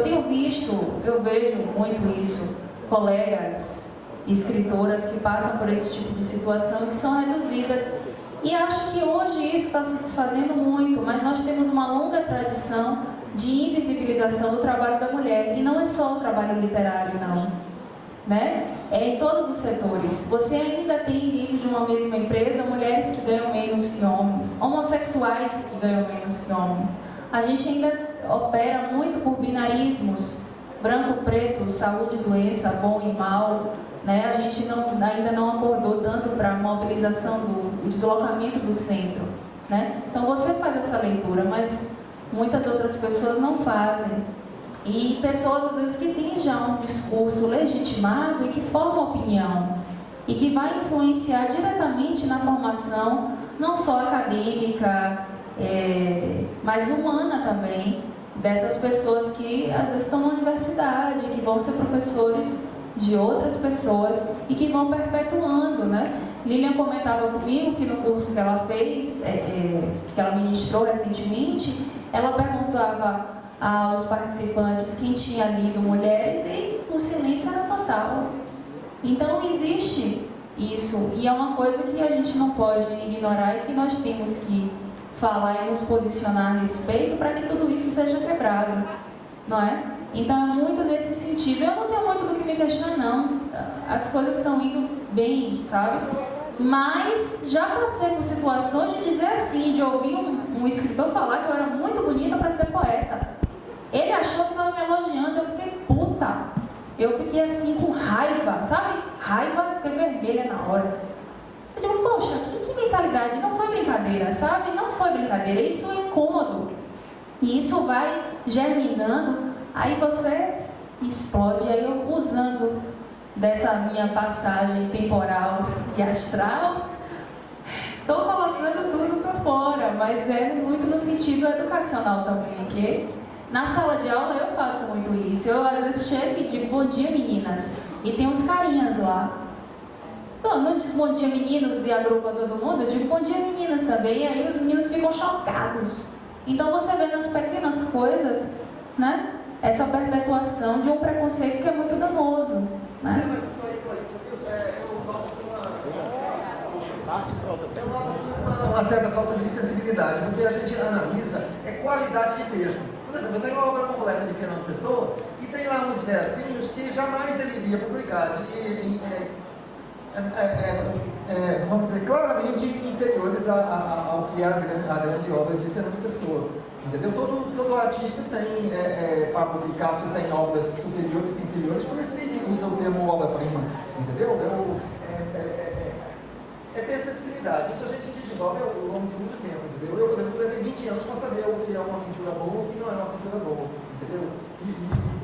tenho visto, eu vejo muito isso, colegas, escritoras que passam por esse tipo de situação e que são reduzidas. E acho que hoje isso está se desfazendo muito, mas nós temos uma longa tradição de invisibilização do trabalho da mulher, e não é só o trabalho literário, não. Né? É em todos os setores. Você ainda tem dentro de uma mesma empresa mulheres que ganham menos que homens, homossexuais que ganham menos que homens. A gente ainda opera muito por binarismos, branco, preto, saúde e doença, bom e mal. Né? A gente ainda não acordou tanto para a mobilização do deslocamento do centro. Né? Então você faz essa leitura, mas muitas outras pessoas não fazem. E pessoas, às vezes, que têm já um discurso legitimado e que formam opinião. E que vai influenciar diretamente na formação, não só acadêmica, mas humana também, dessas pessoas que, às vezes, estão na universidade, que vão ser professores de outras pessoas e que vão perpetuando, né? Lilian comentava comigo que no curso que ela fez, que ela ministrou recentemente, ela perguntava aos participantes quem tinha lido Mulheres e o silêncio era total. Então existe isso e é uma coisa que a gente não pode ignorar e que nós temos que falar e nos posicionar a respeito para que tudo isso seja quebrado, não é? Então é muito nesse sentido. Eu não tenho muito do que me questionar, não. As coisas estão indo bem, sabe? Mas já passei por situações de dizer assim, de ouvir um escritor falar que eu era muito bonita para ser poeta. Ele achou que estava me elogiando, eu fiquei puta. Eu fiquei assim com raiva, sabe? Raiva, fiquei vermelha na hora. Eu digo, poxa, que mentalidade, não foi brincadeira, sabe? Não foi brincadeira, isso é incômodo. E isso vai germinando, aí você explode. Aí eu, usando dessa minha passagem temporal e astral, estou colocando tudo para fora, mas é muito no sentido educacional também, que na sala de aula eu faço muito isso. Eu às vezes chego e digo, bom dia meninas, e tem uns carinhas lá. Não diz bom dia meninos e agrupa todo mundo, eu digo bom dia meninas também, e aí os meninos ficam chocados. Então você vê nas pequenas coisas, né, essa perpetuação de um preconceito que é muito danoso, né? Mas isso aí, eu noto uma certa falta de sensibilidade, porque a gente analisa qualidade de texto. Por exemplo, eu tenho uma obra completa de Fernando Pessoa e tem lá uns versinhos que jamais ele iria publicar, vamos dizer, claramente inferiores ao que é a grande obra de Fernando Pessoa. Entendeu? Todo artista tem, Pablo Picasso tem obras superiores e inferiores, por isso ele usa o termo obra-prima. Entendeu? É ter sensibilidade. Isso a gente desenvolve ao longo de muito tempo. Entendeu? Eu, por exemplo, levei 20 anos para saber o que é uma pintura boa e o que não é uma pintura boa. Entendeu? E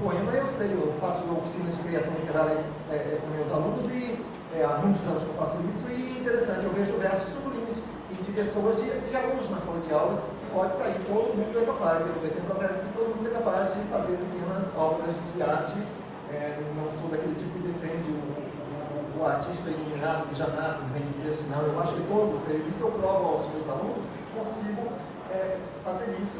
poema eu sei, eu faço oficinas de criação literária com meus alunos e há muitos anos que eu faço isso, e interessante, eu vejo versos sublimes de pessoas, de alunos na sala de aula, que pode sair, todo mundo é capaz, eu defendo a tese que todo mundo é capaz de fazer pequenas obras de arte. Não sou daquele tipo que defende o artista iluminado que já nasce, vem de berço, não. Eu acho que todos, isso eu provo aos meus alunos, consigo fazer isso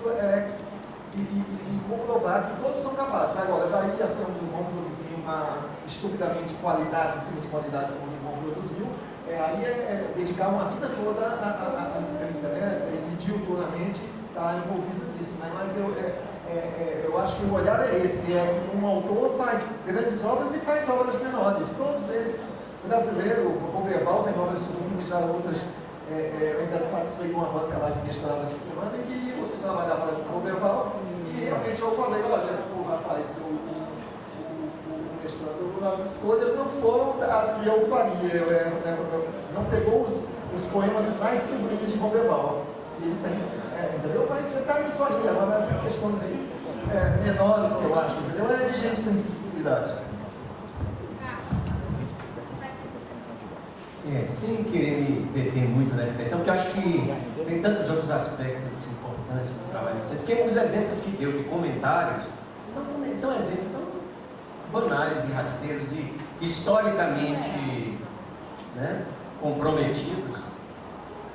e comprovar que todos são capazes. Agora, daí a ação do bom produzir uma estupidamente qualidade em cima de qualidade como o bom produziu, aí dedicar uma vida toda à escrita, né? Ele diuturnamente está envolvido nisso, né? Mas eu acho que o olhar é esse, um autor faz grandes obras e faz obras menores, todos eles. O brasileiro, o Roberval tem obras sublimes, já outras. Eu ainda participei de uma banca lá de mestrado essa semana em que eu trabalhava com o Roberval e realmente eu falei, olha, rapaz, as escolhas não foram as que eu faria, não pegou os poemas mais sublimes de Roberval. Ele tem, entendeu? Mas está nisso aí, agora essas questões menores que eu acho, entendeu? É de gente sem sensibilidade. Sem querer me deter muito nessa questão, porque eu acho que tem tantos outros aspectos importantes do trabalho de vocês, porque os exemplos que deu de comentários são exemplos tão banais e rasteiros e historicamente, né, comprometidos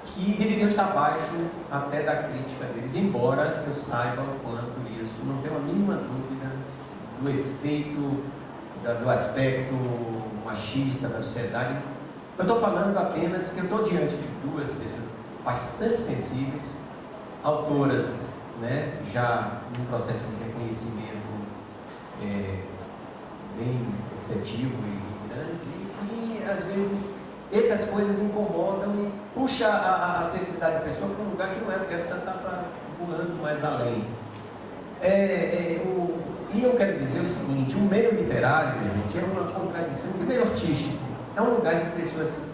que deveriam estar abaixo até da crítica deles, embora eu saiba o quanto isso, não tenho a mínima dúvida do efeito, do aspecto machista da sociedade. Eu estou falando apenas que eu estou diante de duas pessoas bastante sensíveis, autoras, né, já num processo de reconhecimento bem efetivo e grande, e às vezes essas coisas incomodam e puxa a sensibilidade da pessoa para um lugar que não é, porque a pessoa está pulando mais além. E eu quero dizer o seguinte, o meio literário, gente, é uma contradição, primeiro artístico, é um lugar de pessoas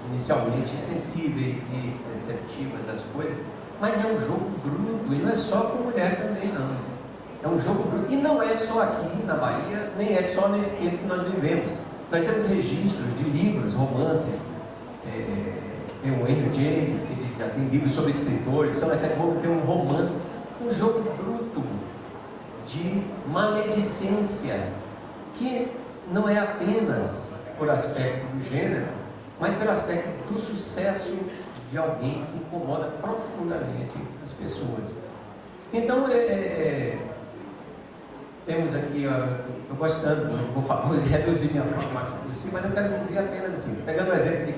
inicialmente sensíveis e receptivas das coisas, mas é um jogo bruto, e não é só com mulher também, não. É um jogo bruto, e não é só aqui na Bahia, nem é só nesse tempo que nós vivemos. Nós temos registros de livros, romances, tem o Henry James, que já tem livros sobre escritores, São Esteban tem um romance, um jogo bruto de maledicência, que não é apenas por aspecto do gênero, mas pelo aspecto do sucesso de alguém que incomoda profundamente as pessoas. Então, temos aqui, eu gostando, vou reduzir minha fala o máximo possível, mas eu quero dizer apenas assim, pegando o exemplo de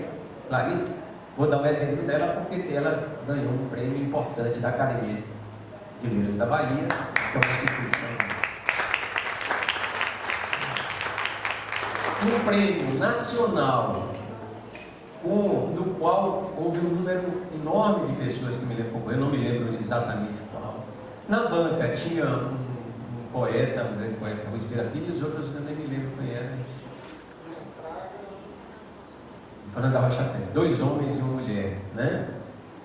Clarice, vou dar um exemplo dela porque ela ganhou um prêmio importante da Academia de Letras da Bahia, que é uma instituição. Um prêmio nacional, no qual houve um número enorme de pessoas que me lembram, eu não me lembro exatamente qual. Na banca tinha um poeta, um grande poeta, Luiz Pira Filho, e os outros eu nem me lembro quem era. Fernando da Rocha Pérez, 2 homens e uma mulher, né?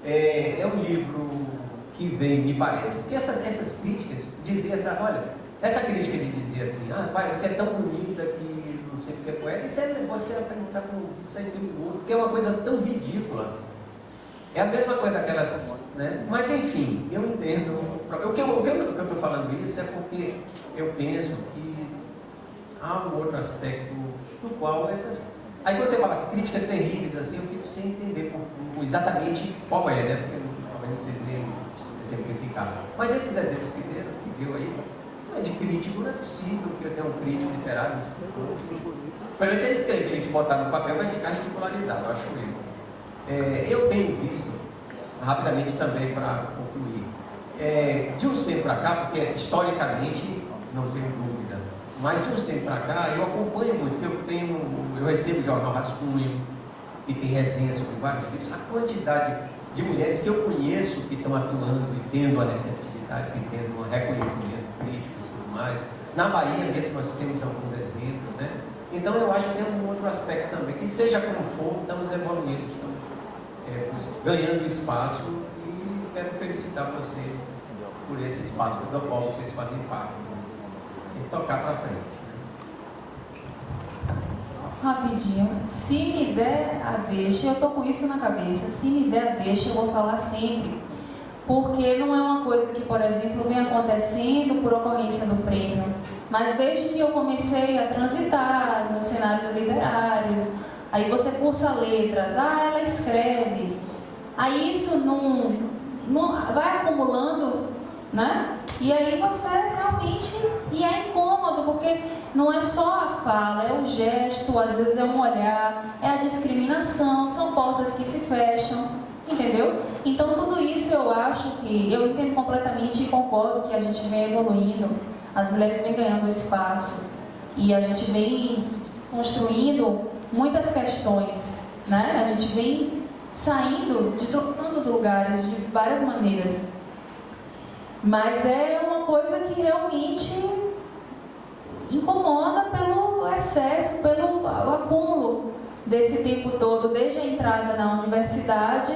É um livro que vem, me parece, porque essas críticas diziam assim, olha, essa crítica de dizer assim, pai, você é tão bonita que não sei o que é poeta, isso é um negócio que era perguntar para um isso aí perigoso, porque é uma coisa tão ridícula. É a mesma coisa daquelas, né? Mas enfim, eu entendo. O que eu estou falando isso é porque eu penso que há um outro aspecto do qual essas. Aí quando você fala assim, críticas terríveis, assim, eu fico sem entender exatamente qual é, né? Porque talvez não vocês nem exemplificar. Mas esses exemplos que deu aí, não é de crítico, não é possível que eu tenha um crítico literário, um escritor. Mas se ele escrever isso e botar no papel, vai ficar ridicularizado, eu acho eu. Eu tenho visto, rapidamente também para concluir, de uns tempos para cá, porque historicamente, não tenho dúvida, mas de uns tempos para cá, eu acompanho muito, porque eu recebo o jornal Rascunho, que tem resenhas sobre vários livros, a quantidade de mulheres que eu conheço que estão atuando e tendo a receptividade, e tendo um reconhecimento crítico e tudo mais. Na Bahia mesmo nós temos alguns exemplos, né? Então eu acho que tem um outro aspecto também, que seja como for, estamos evoluindo, estamos ganhando espaço, e quero felicitar vocês por esse espaço do qual vocês fazem parte, e tocar para frente. Rapidinho, se me der a deixa, eu estou com isso na cabeça, se me der a deixa eu vou falar sempre, porque não é uma coisa que, por exemplo, vem acontecendo por ocorrência do prêmio, mas desde que eu comecei a transitar nos cenários literários, aí você cursa letras, ela escreve, aí isso não vai acumulando, né? E aí você realmente, e é incômodo, porque não é só a fala, é o gesto, às vezes é um olhar, é a discriminação, são portas que se fecham, entendeu? Então tudo isso eu acho que, eu entendo completamente e concordo que a gente vem evoluindo, as mulheres vêm ganhando espaço, e a gente vem construindo muitas questões, né? A gente vem saindo, deslocando os lugares de várias maneiras. Mas é uma coisa que realmente incomoda pelo excesso, pelo acúmulo desse tempo todo, desde a entrada na universidade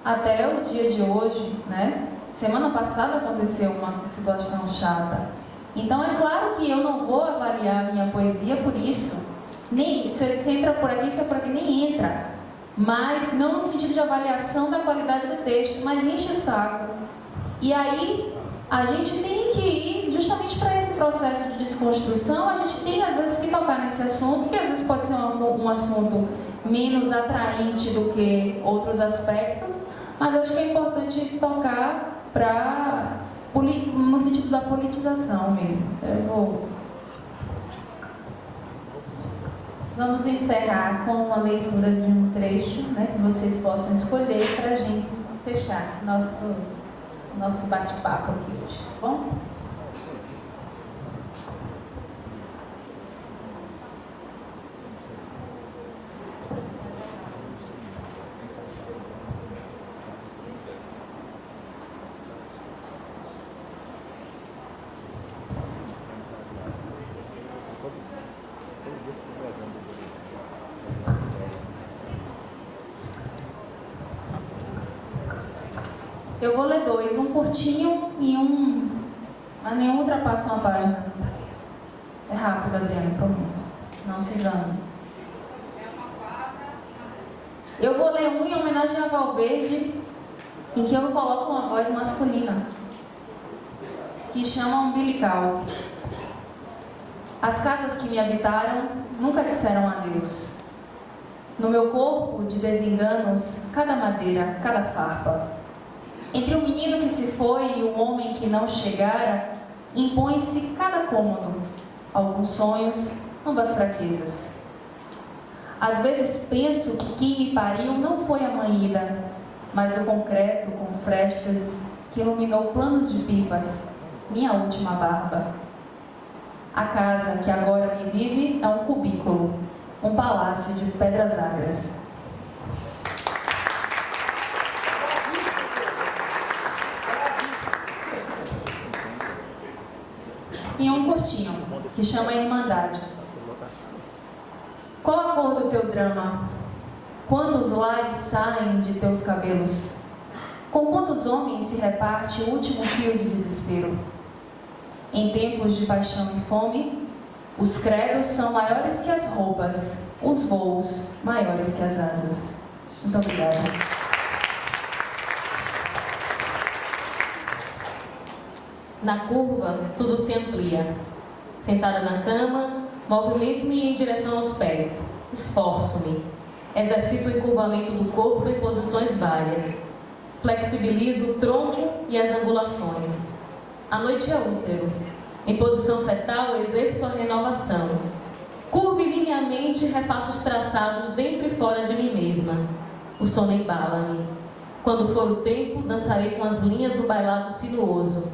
até o dia de hoje, né? Semana passada aconteceu uma situação chata. Então é claro que eu não vou avaliar minha poesia por isso. Nem, você entra por aqui, você por aqui nem entra. Mas não no sentido de avaliação da qualidade do texto, mas enche o saco. E aí a gente tem que ir justamente para esse processo de desconstrução, a gente tem às vezes que tocar nesse assunto, que às vezes pode ser um assunto menos atraente do que outros aspectos, mas eu acho que é importante tocar no sentido da politização mesmo. Vamos encerrar com uma leitura de um trecho, né, que vocês possam escolher para a gente fechar nosso bate-papo aqui hoje, tá bom? Eu vou ler dois, um curtinho e mas nenhum ultrapassa uma página. É rápido, Adriana, prometo. Não se engane. Eu vou ler um em homenagem a Valverde, em que eu coloco uma voz masculina, que chama Umbilical. As casas que me habitaram nunca disseram adeus. No meu corpo de desenganos, cada madeira, cada farpa. Entre o menino que se foi e o homem que não chegara, impõe-se cada cômodo, alguns sonhos, ambas fraquezas. Às vezes penso que quem me pariu não foi a manhida, mas o concreto com frestas que iluminou planos de pipas, minha última barba. A casa que agora me vive é um cubículo, um palácio de pedras agras. E um curtinho, que chama Irmandade. Qual a cor do teu drama? Quantos lares saem de teus cabelos? Com quantos homens se reparte o último fio de desespero? Em tempos de paixão e fome, os credos são maiores que as roupas, os voos maiores que as asas. Muito obrigada. Na curva, tudo se amplia. Sentada na cama, movimento-me em direção aos pés. Esforço-me. Exercito o encurvamento do corpo em posições várias. Flexibilizo o tronco e as angulações. A noite é útero. Em posição fetal, exerço a renovação. Curvilineamente, repasso os traçados dentro e fora de mim mesma. O sono embala-me. Quando for o tempo, dançarei com as linhas um bailado sinuoso.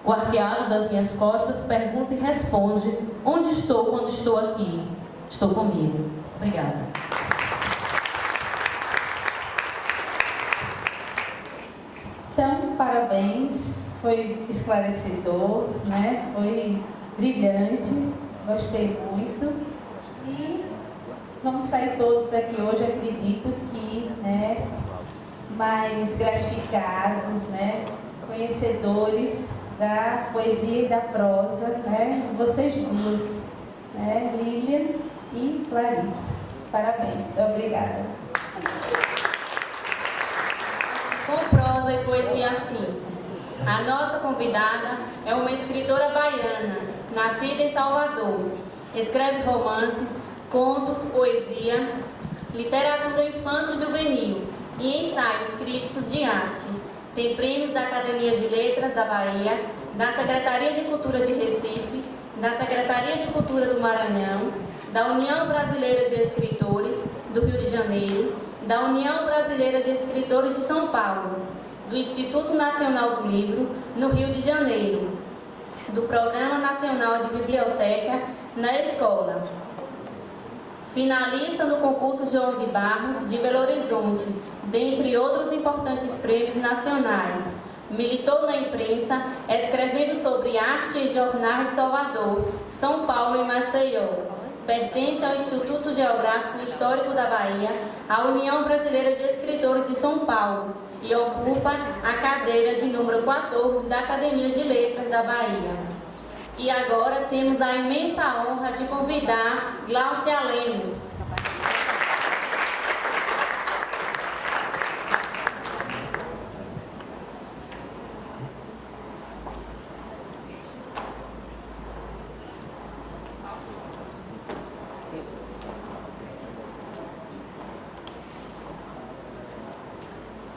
O arqueado das minhas costas pergunta e responde: onde estou quando estou aqui? Estou comigo. Obrigada. Então, parabéns. Foi esclarecedor, né? Foi brilhante. Gostei muito. E vamos sair todos daqui hoje, acredito que, né, mais gratificados, né? Conhecedores da poesia e da prosa, né? Vocês duas, né? Lilian e Clarissa. Parabéns, obrigada. Com prosa e poesia assim. A nossa convidada é uma escritora baiana, nascida em Salvador. Escreve romances, contos, poesia, literatura infanto-juvenil e ensaios críticos de arte. Tem prêmios da Academia de Letras da Bahia, da Secretaria de Cultura de Recife, da Secretaria de Cultura do Maranhão, da União Brasileira de Escritores do Rio de Janeiro, da União Brasileira de Escritores de São Paulo, do Instituto Nacional do Livro, no Rio de Janeiro, do Programa Nacional de Biblioteca na Escola. Finalista no concurso João de Barros de Belo Horizonte, dentre outros importantes prêmios nacionais. Militou na imprensa, escrevendo sobre arte em jornais de Salvador, São Paulo e Maceió. Pertence ao Instituto Geográfico e Histórico da Bahia, à União Brasileira de Escritores de São Paulo e ocupa a cadeira de número 14 da Academia de Letras da Bahia. E agora temos a imensa honra de convidar Gláucia Lemos.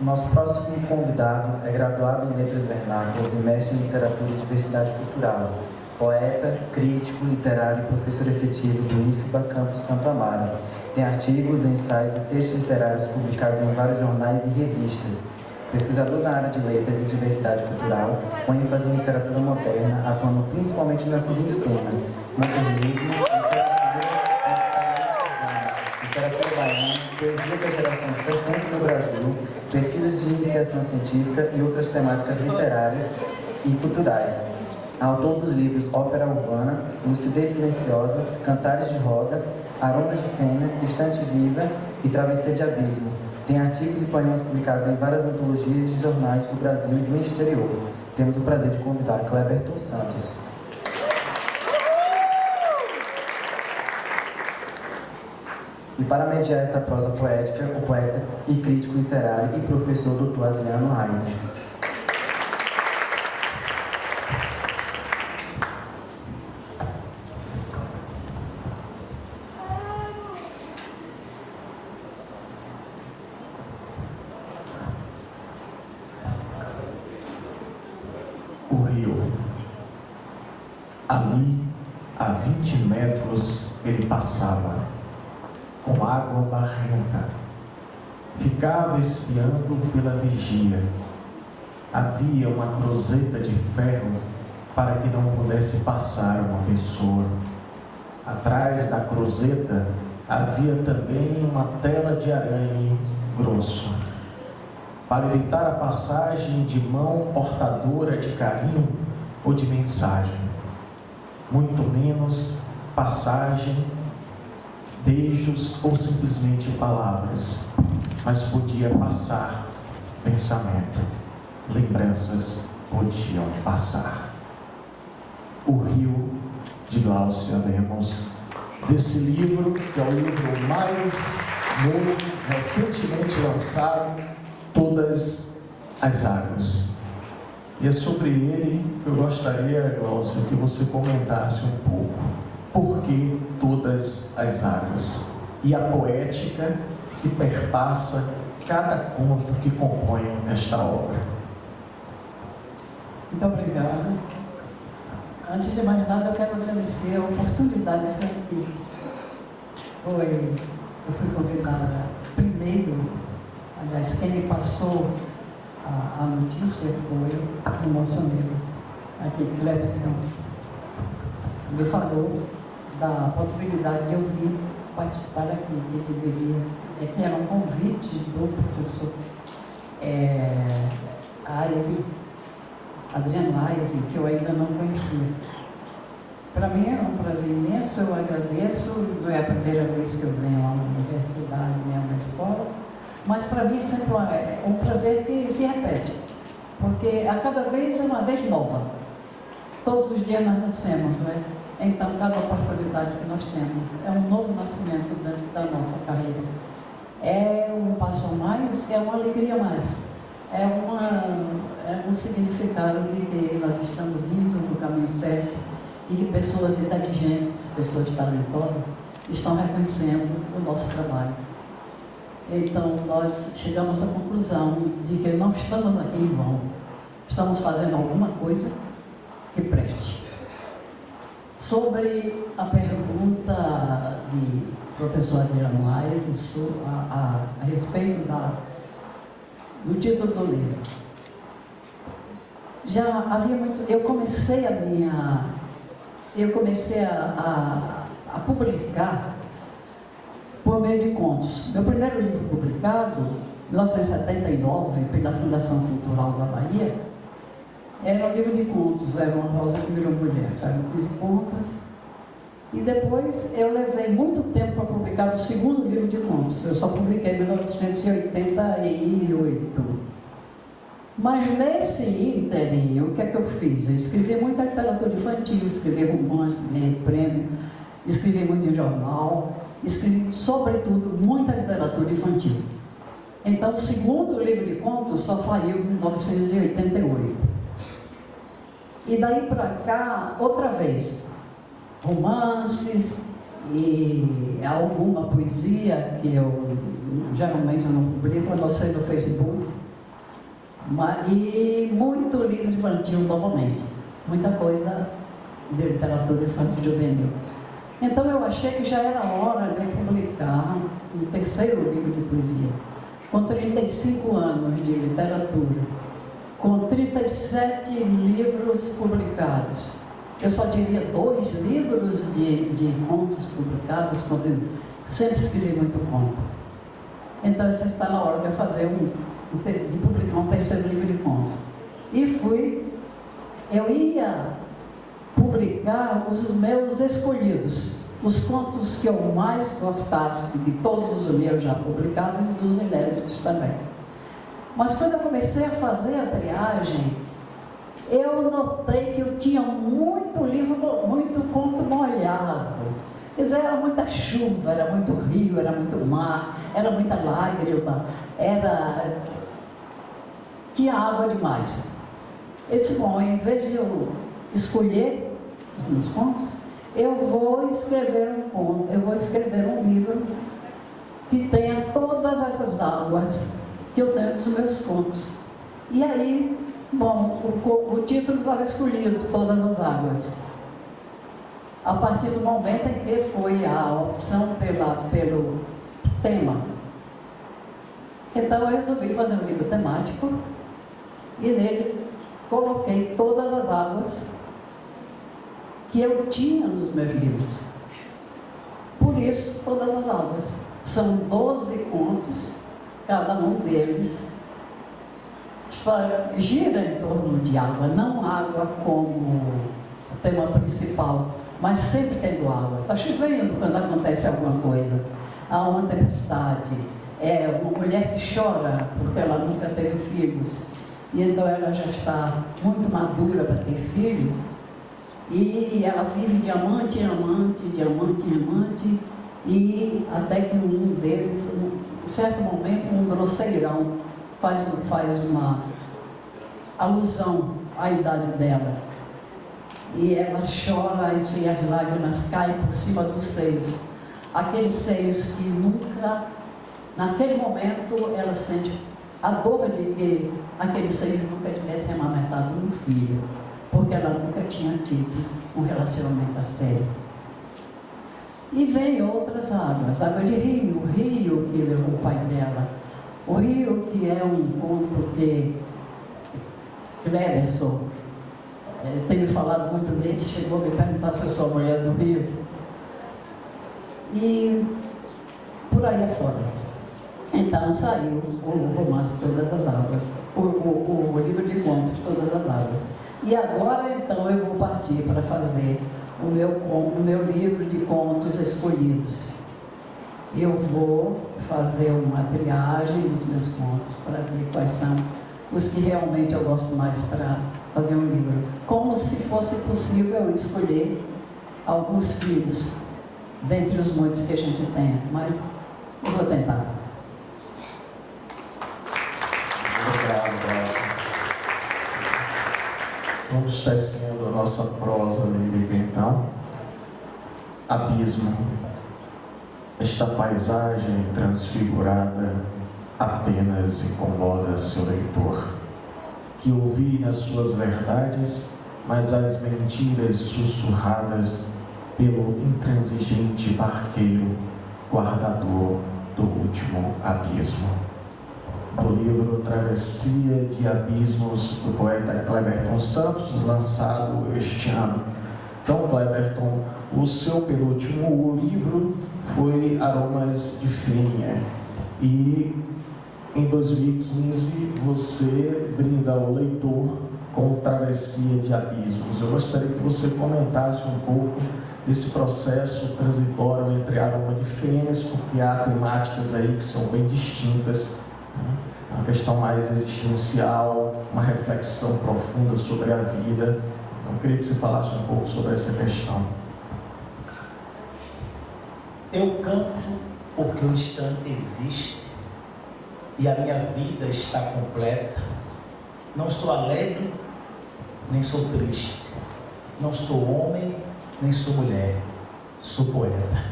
Nosso próximo convidado é graduado em Letras Vernáculas e mestre em Literatura e Diversidade Cultural, poeta, crítico, literário e professor efetivo do IFBA Campus Santo Amaro. Tem artigos, ensaios e textos literários publicados em vários jornais e revistas. Pesquisador na área de letras e diversidade cultural, com ênfase em literatura moderna, atuando principalmente nos seguintes temas: modernismo, literatura baiana, poesia da geração 60 no Brasil, pesquisas de iniciação científica e outras temáticas literárias e culturais. Autor dos livros Ópera Urbana, Lucidez Silenciosa, Cantares de Roda, Aromas de Fêmea, Estante Viva e Travessia de Abismo. Tem artigos e poemas publicados em várias antologias de jornais do Brasil e do exterior. Temos o prazer de convidar Cleberton Santos. E para mediar essa prosa poética, o poeta e crítico literário e professor Dr. Adriano Reisen. O rio. Ali, a 20 metros, ele passava, com água barrenta. Ficava espiando pela vigia. Havia uma cruzeta de ferro para que não pudesse passar uma pessoa. Atrás da cruzeta havia também uma tela de arame grosso, para evitar a passagem de mão portadora de carinho ou de mensagem, muito menos passagem, beijos ou simplesmente palavras, mas podia passar pensamento, lembranças podiam passar. O Rio, de Glaucia Lemos, desse livro, que é o livro mais novo, recentemente lançado, Todas as Águas. E é sobre ele que eu gostaria, Glaucia, que você comentasse um pouco. Por que Todas as Águas? E a poética que perpassa cada conto que compõe esta obra. Muito obrigada. Antes de mais nada, eu quero agradecer a oportunidade de estar aqui. Eu fui convidada primeiro, aliás, quem me passou a notícia foi o nosso amigo, aqui, Cleberton. Me falou da possibilidade de eu vir participar aqui, que deveria, que era um convite do professor Adriano Reisen, que eu ainda não conhecia. Para mim é um prazer imenso, eu agradeço, não é a primeira vez que eu venho a uma universidade, nem a uma escola, mas para mim sempre é um prazer que se repete, porque a cada vez é uma vez nova. Todos os dias nós nascemos, não é? Então, cada oportunidade que nós temos é um novo nascimento da nossa carreira. É um passo a mais, é uma alegria a mais. É um significado de que nós estamos indo no caminho certo e que pessoas inteligentes, pessoas talentosas, estão reconhecendo o nosso trabalho. Então, nós chegamos à conclusão de que não estamos aqui em vão. Estamos fazendo alguma coisa que preste. Sobre a pergunta de professor Adriano Reisen a respeito do título do livro. Já havia muito... Eu comecei a publicar por meio de contos. Meu primeiro livro publicado, em 1979, pela Fundação Cultural da Bahia, era um livro de contos, era Uma Rosa que Virou Mulher, eram 15 contos. E depois eu levei muito tempo para publicar o segundo livro de contos. Eu só publiquei em 1988. Mas nesse ínterim, o que é que eu fiz? Eu escrevi muita literatura infantil, escrevi romance, ganhei prêmio, escrevi muito em jornal, escrevi, sobretudo, muita literatura infantil. Então, o segundo livro de contos só saiu em 1988. E daí para cá, outra vez, romances e alguma poesia que eu geralmente não publico, a não ser no Facebook, E muito livro infantil novamente, muita coisa de literatura infantil juvenil. Então eu achei que já era hora de eu publicar um terceiro livro de poesia, com 35 anos de literatura, com 37 livros publicados. Eu só diria 2 livros de contos publicados, porque eu sempre escrevi muito conto. Então isso está na hora de eu fazer de publicar um terceiro livro de contos. E eu ia publicar os meus escolhidos, os contos que eu mais gostasse, de todos os meus já publicados e dos inéditos também. Mas quando eu comecei a fazer a triagem, eu notei que eu tinha muito livro, muito conto molhado. Quer dizer, era muita chuva, era muito rio, era muito mar, era muita lágrima, tinha água demais. Eu disse, bom, em vez de eu escolher os meus contos, eu vou escrever um conto, eu vou escrever um livro que tenha todas essas águas que eu tenho dos meus contos. E aí, bom, o título estava escolhido, Todas as Águas. A partir do momento em que foi a opção pelo tema. Então eu resolvi fazer um livro temático e nele coloquei todas as águas que eu tinha nos meus livros. Por isso, Todas as Águas. São 12 contos, cada um deles só gira em torno de água, não água como tema principal, mas sempre tendo água. Está chovendo quando acontece alguma coisa. Há uma tempestade, uma mulher que chora porque ela nunca teve filhos, e então ela já está muito madura para ter filhos, e ela vive de amante em amante, de amante em amante, e até que um deles, em um certo momento, um grosseirão faz uma alusão à idade dela. E ela chora e as lágrimas caem por cima dos seios. Aqueles seios que nunca, naquele momento, ela sente a dor de que aqueles seios nunca tivessem amamentado um filho, porque ela nunca tinha tido um relacionamento a sério. E vem outras águas, água de rio, o rio que levou o pai dela. O rio que é um conto que Cleberson tem me falado muito dele, chegou a me perguntar se eu sou a mulher do rio. E por aí afora. Então saiu o romance Todas as Águas, o livro de contos Todas as Águas. E agora então eu vou partir para fazer o meu livro de contos escolhidos. Eu vou fazer uma triagem dos meus contos para ver quais são os que realmente eu gosto mais para fazer um livro. Como se fosse possível eu escolher alguns filhos dentre os muitos que a gente tem, mas eu vou tentar. Obrigado, vamos tecendo a nossa prosa lírica então. Abismo. Esta paisagem transfigurada apenas incomoda seu leitor, que ouvi nas suas verdades, mas as mentiras sussurradas pelo intransigente barqueiro, guardador do último abismo. Do livro Travessia de Abismos, do poeta Cleberton Santos, lançado este ano. Então, Cleberton, o seu penúltimo livro foi Aromas de Fêmea, e em 2015 você brinda ao leitor com Travessia de Abismos. Eu gostaria que você comentasse um pouco desse processo transitório entre Aroma de Fêmeas, porque há temáticas aí que são bem distintas, né? Uma questão mais existencial, uma reflexão profunda sobre a vida. Então, eu queria que você falasse um pouco sobre essa questão. Eu canto porque o instante existe e a minha vida está completa. Não sou alegre, nem sou triste. Não sou homem, nem sou mulher. Sou poeta.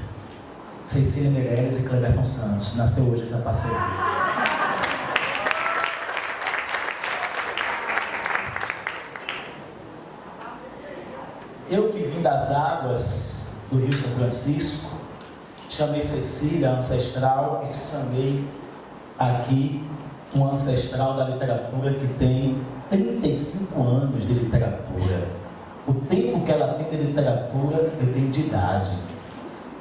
Cecília Meirelles e Cleberton Santos. Nasceu hoje essa parceria. águas do Rio São Francisco, chamei Cecília, ancestral, e chamei aqui uma ancestral da literatura que tem 35 anos de literatura. O tempo que ela tem de literatura, eu tenho de idade.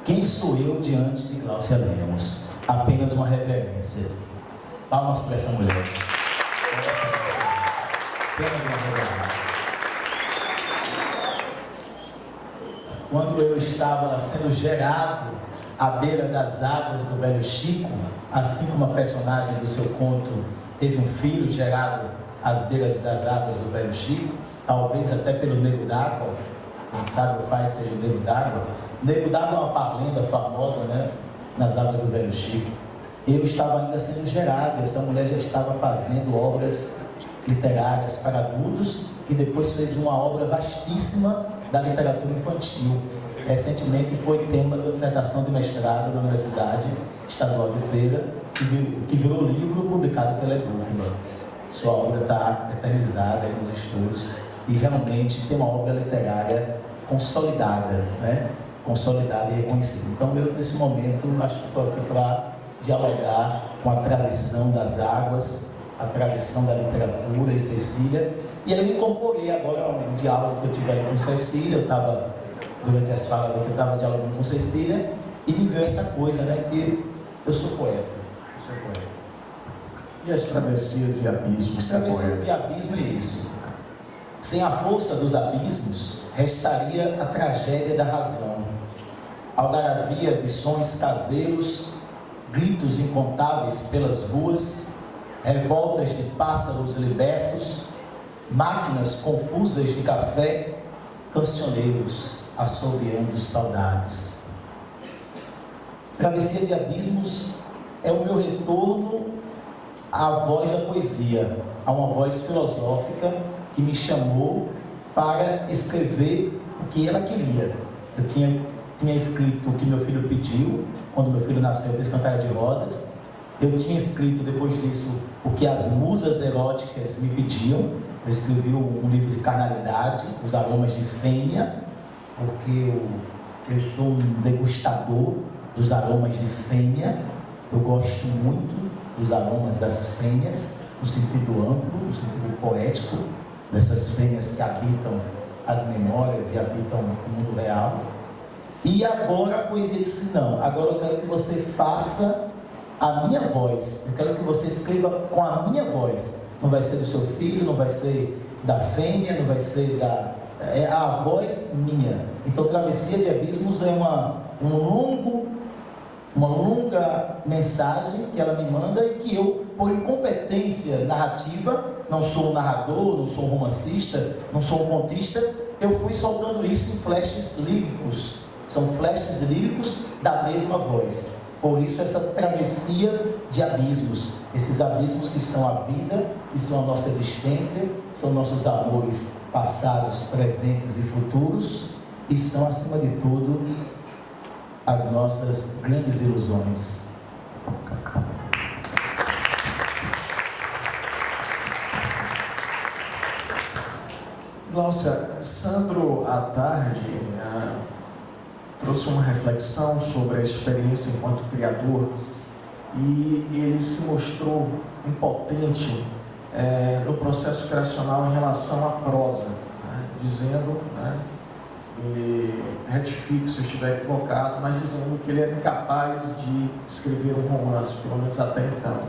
Quem sou eu diante de Gláucia Lemos? Apenas uma reverência. Palmas para essa mulher. Apenas uma reverência. Quando eu estava sendo gerado à beira das águas do Velho Chico, assim como a personagem do seu conto teve um filho gerado às beiras das águas do Velho Chico, talvez até pelo Nego d'Água, quem sabe o pai seja o Nego d'Água. O Nego d'Água é uma parlenda famosa, né, nas águas do Velho Chico. Eu estava ainda sendo gerado, essa mulher já estava fazendo obras literárias para adultos e depois fez uma obra vastíssima da literatura infantil. Recentemente foi tema da dissertação de mestrado da Universidade Estadual de Feira, que virou livro publicado pela Edufma. Sua obra está eternizada aí nos estudos e realmente tem uma obra literária consolidada, né? Consolidada e reconhecida. Então eu, nesse momento, acho que estou aqui para dialogar com a tradição das águas, a tradição da literatura e Cecília. E aí eu incorporei agora um diálogo que eu tive com Cecília. Eu estava, durante as falas aqui, eu estava dialogando com Cecília e me veio essa coisa, né, que eu sou poeta. Eu sou poeta. E as travessias e abismos? As travessias e abismo é isso. Sem a força dos abismos, restaria a tragédia da razão. Algaravia de sons caseiros, gritos incontáveis pelas ruas, revoltas de pássaros libertos, máquinas confusas de café, cancioneiros assobiando saudades. Travessia de abismos é o meu retorno à voz da poesia, a uma voz filosófica que me chamou para escrever o que ela queria. Eu tinha escrito o que meu filho pediu, quando meu filho nasceu, eu fiz Cantaria de Rodas. Eu tinha escrito, depois disso, o que as musas eróticas me pediam. Eu escrevi um livro de carnalidade, Os Aromas de Fêmea, porque eu sou um degustador dos aromas de fêmea. Eu gosto muito dos aromas das fêmeas, no sentido amplo, no sentido poético, dessas fêmeas que habitam as memórias e habitam o mundo real. E agora a poesia disse: não, agora eu quero que você faça a minha voz, eu quero que você escreva com a minha voz. Não vai ser do seu filho, não vai ser da fêmea, não vai ser da... é a voz minha. Então Travessia de Abismos é uma longa mensagem que ela me manda e que eu, por incompetência narrativa, não sou um narrador, não sou um romancista, não sou um contista, eu fui soltando isso em flashes líricos. São flashes líricos da mesma voz. Por isso essa travessia de abismos, esses abismos que são a vida, que são a nossa existência, são nossos amores passados, presentes e futuros, e são, acima de tudo, as nossas grandes ilusões. Gláucia, Sandro, à tarde, trouxe uma reflexão sobre a experiência enquanto criador e ele se mostrou impotente no processo criacional em relação à prosa, né, dizendo, né, me retifique se eu estiver equivocado, mas dizendo que ele era incapaz de escrever um romance, pelo menos até então.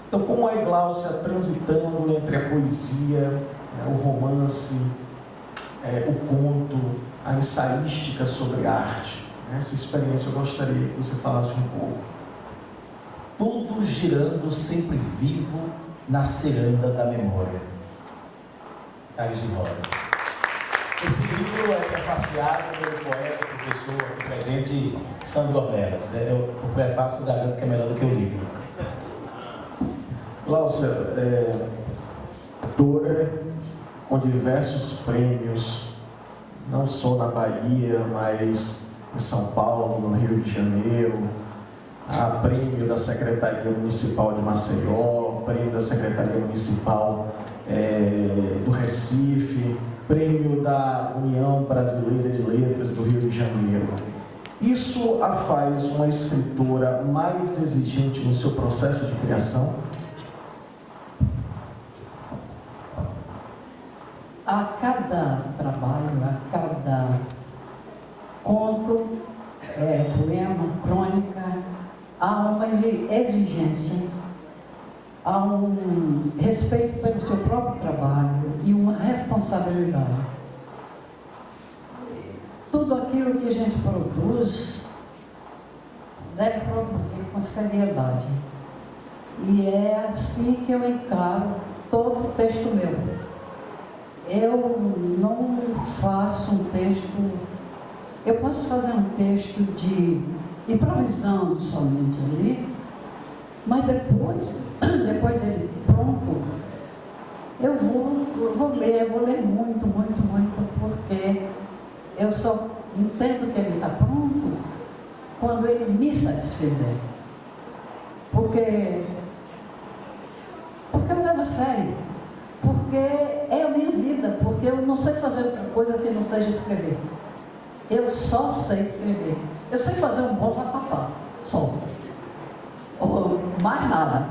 Então, como é Gláucia transitando entre a poesia, o romance, o conto, a ensaística sobre arte? Essa experiência eu gostaria que você falasse um pouco. Tudo girando sempre vivo na ciranda da memória. Carlos de Roda. Esse livro é prefaciado pelo poeta, professor aqui presente, Sandro Ornelas. O prefácio garanto que é melhor do que o livro. Gláucia, autora com diversos prêmios, não só na Bahia, mas em São Paulo, no Rio de Janeiro, prêmio da Secretaria Municipal de Maceió, prêmio da Secretaria Municipal do Recife, prêmio da União Brasileira de Letras do Rio de Janeiro. Isso a faz uma escritora mais exigente no seu processo de criação? A cada trabalho, a cada conto, poema, crônica, há uma exigência, há um respeito pelo seu próprio trabalho e uma responsabilidade. Tudo aquilo que a gente produz deve produzir com seriedade. E é assim que eu encaro todo o texto meu. Eu não faço um texto, eu posso fazer um texto de improvisando somente ali, mas depois dele pronto, eu vou ler muito, porque eu só entendo que ele está pronto quando ele me satisfizer. Porque eu levo a sério. Porque é a minha vida, porque eu não sei fazer outra coisa que não seja escrever. Eu só sei escrever. Eu sei fazer um bom vatapá, só. Ou mais nada.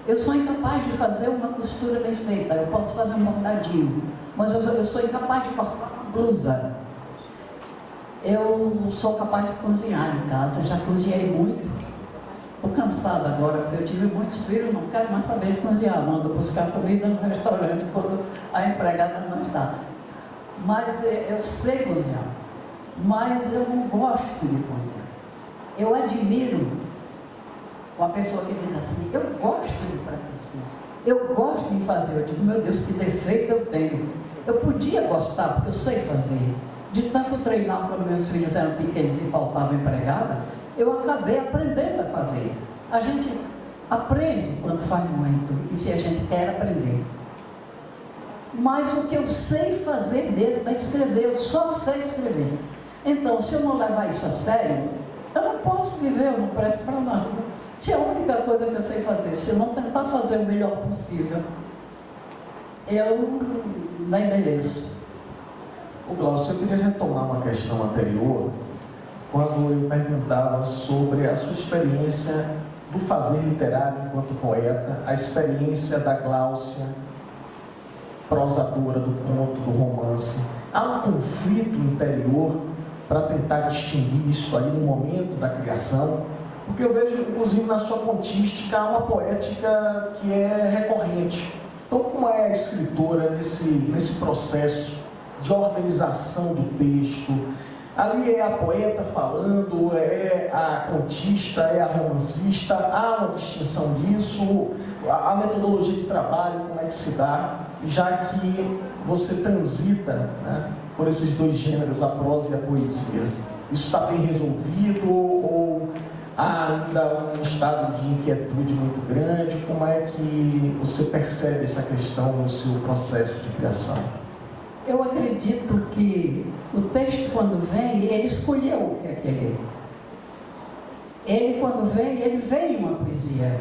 Eu sou incapaz de fazer uma costura bem feita. Eu posso fazer um bordadinho, mas eu sou incapaz de cortar uma blusa. Eu sou capaz de cozinhar em casa, já cozinhei muito. Estou cansada agora, porque eu tive muitos filhos, não quero mais saber de cozinhar, mando buscar comida no restaurante quando a empregada não está. Mas eu sei cozinhar, mas eu não gosto de cozinhar. Eu admiro uma pessoa que diz assim, eu gosto de praticar, eu gosto de fazer. Eu digo, meu Deus, que defeito eu tenho. Eu podia gostar, porque eu sei fazer. De tanto treinar quando meus filhos eram pequenos e faltava empregada, eu acabei aprendendo a fazer. A gente aprende quando faz muito, e se a gente quer aprender. Mas o que eu sei fazer mesmo é escrever, eu só sei escrever. Então, se eu não levar isso a sério, eu não posso viver, eu não presto para nada. Se é a única coisa que eu sei fazer, se eu não tentar fazer o melhor possível, eu nem mereço. O Glaucio, eu queria retomar uma questão anterior, quando eu perguntava sobre a sua experiência do fazer literário enquanto poeta, a experiência da Gláucia, prosadora do conto, do romance. Há um conflito interior para tentar distinguir isso aí no momento da criação, porque eu vejo, inclusive, na sua contística, uma poética que é recorrente. Então, como é a escritora nesse processo de organização do texto? Ali é a poeta falando, é a contista, é a romancista, há uma distinção disso, a metodologia de trabalho, como é que se dá, já que você transita, né, por esses dois gêneros, a prosa e a poesia. Isso está bem resolvido ou há ainda um estado de inquietude muito grande? Como é que você percebe essa questão no seu processo de criação? Eu acredito que o texto, quando vem, ele escolheu o que é que ele é. Ele, quando vem, ele vem uma poesia.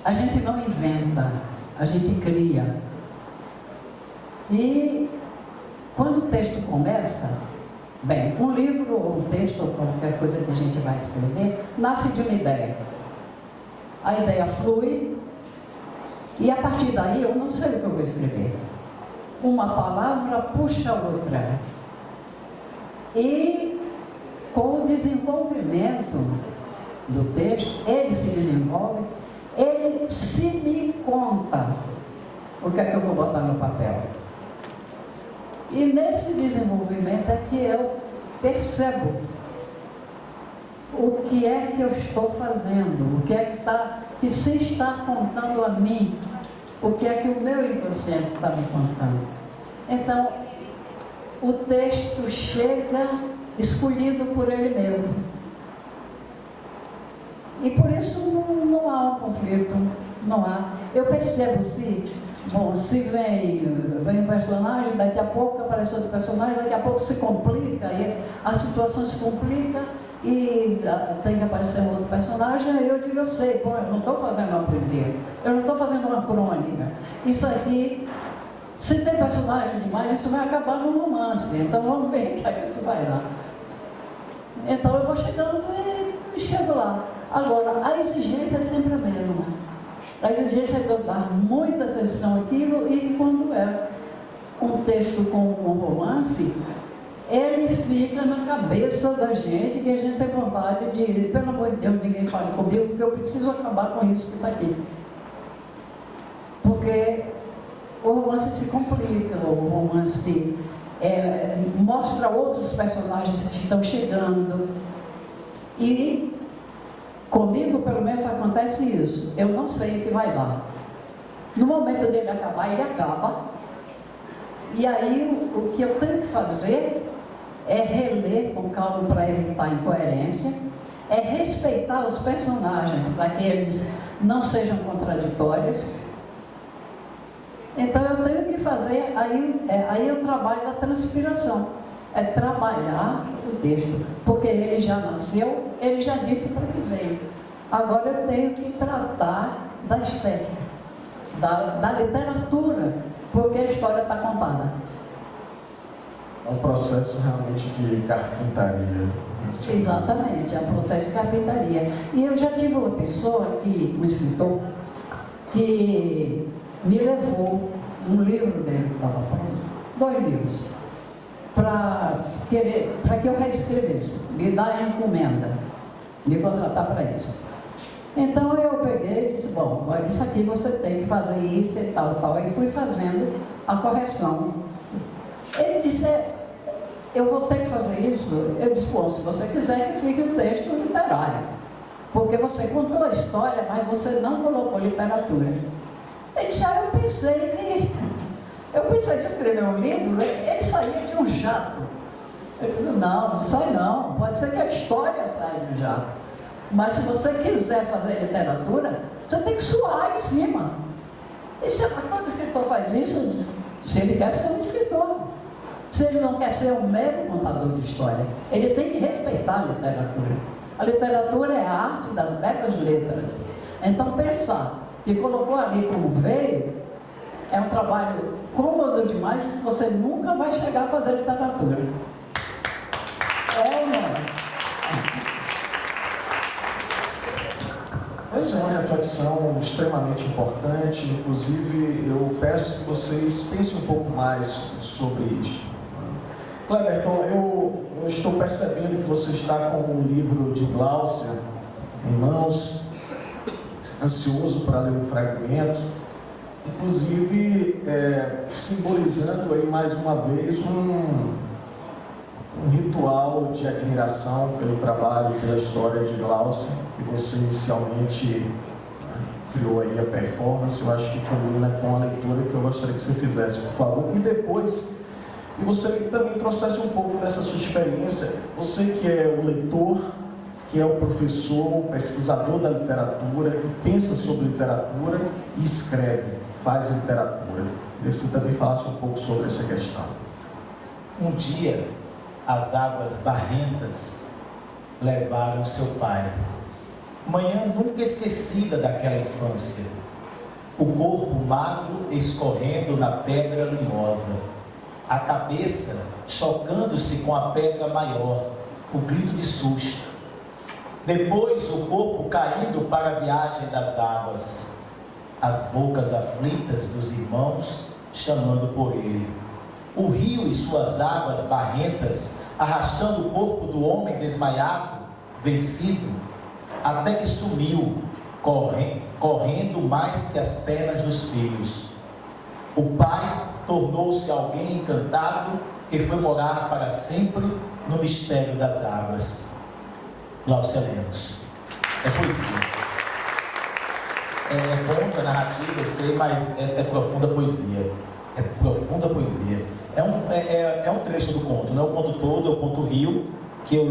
A gente não inventa, a gente cria. E quando o texto começa, bem, um livro ou um texto ou qualquer coisa que a gente vai escrever, nasce de uma ideia. A ideia flui e a partir daí eu não sei o que eu vou escrever. Uma palavra puxa a outra. E com o desenvolvimento do texto, ele se desenvolve, ele se me conta o que é que eu vou botar no papel. E nesse desenvolvimento é que eu percebo o que é que eu estou fazendo, o que é que se está contando a mim, o que é que o meu inconsciente está me contando. Então, o texto chega escolhido por ele mesmo. E por isso não há um conflito, não há. Eu percebo se vem um personagem, daqui a pouco aparece outro personagem, daqui a pouco se complica, e a situação se complica e tem que aparecer um outro personagem, aí eu digo, eu sei, eu não estou fazendo uma poesia, eu não estou fazendo uma crônica. Isso aqui Se tem personagem demais, isso vai acabar no romance. Então vamos ver que isso vai dar. Então eu vou chegando e chego lá. Agora, a exigência é sempre a mesma. A exigência é de eu dar muita atenção àquilo, e quando é um texto com um romance, ele fica na cabeça da gente, que a gente tem vontade de, pelo amor de Deus, ninguém fale comigo, porque eu preciso acabar com isso que está aqui. Porque o romance se complica, o romance mostra outros personagens que estão chegando. E comigo, pelo menos, acontece isso. Eu não sei o que vai dar. No momento dele acabar, ele acaba. E aí, o que eu tenho que fazer é reler com calma para evitar incoerência, é respeitar os personagens para que eles não sejam contraditórios. Então eu tenho que fazer, aí eu trabalho a transpiração, é trabalhar o texto, porque ele já nasceu, ele já disse para que veio. Agora eu tenho que tratar da estética, da literatura, porque a história está contada. É um processo realmente de carpintaria. Exatamente, é um processo de carpintaria. E eu já tive uma pessoa, um escritor, que me levou um livro dele, que estava pronto, 2 livros, para que eu reescrevesse, me dar a encomenda, me contratar para isso. Então eu peguei e disse, bom, olha, isso aqui você tem que fazer isso e tal, tal. E fui fazendo a correção. Ele disse, eu vou ter que fazer isso? Eu disse, bom, se você quiser que fique um texto literário, porque você contou a história, mas você não colocou literatura. Ele disse, eu pensei de escrever um livro, ele saía de um jato. Eu disse, não sai não, pode ser que a história saia de um jato. Mas se você quiser fazer literatura, você tem que suar em cima. E se todo escritor faz isso, se ele quer ser um escritor. Se ele não quer ser um mero contador de história, ele tem que respeitar a literatura. A literatura é a arte das belas letras. Então pensar que colocou ali como veio, é um trabalho cômodo demais que você nunca vai chegar a fazer literatura. É ou não é? Essa é uma reflexão extremamente importante, inclusive eu peço que vocês pensem um pouco mais sobre isso. Cleberton, eu estou percebendo que você está com o livro de Gláucia em mãos, ansioso para ler um fragmento, inclusive simbolizando aí mais uma vez um ritual de admiração pelo trabalho e pela história de Gláucia, que você inicialmente criou aí a performance. Eu acho que combina com a leitura que eu gostaria que você fizesse, por favor. E depois, e você também trouxesse um pouco dessa sua experiência, você que é o leitor, que é o professor, o pesquisador da literatura, que pensa sobre literatura e escreve, faz literatura. E você também falasse um pouco sobre essa questão. Um dia, as águas barrentas levaram seu pai. Manhã nunca esquecida daquela infância. O corpo magro escorrendo na pedra limosa. A cabeça chocando-se com a pedra maior. O grito de susto. Depois o corpo caindo para a viagem das águas. As bocas aflitas dos irmãos chamando por ele. O rio e suas águas barrentas arrastando o corpo do homem desmaiado, vencido, até que sumiu, correndo mais que as pernas dos filhos. O pai tornou-se alguém encantado que foi morar para sempre no mistério das águas. Gláucia Lemos. É poesia. É conta, narrativa, eu sei, mas é profunda poesia. É profunda poesia. É um trecho do conto, não é o conto todo, é o conto Rio, que eu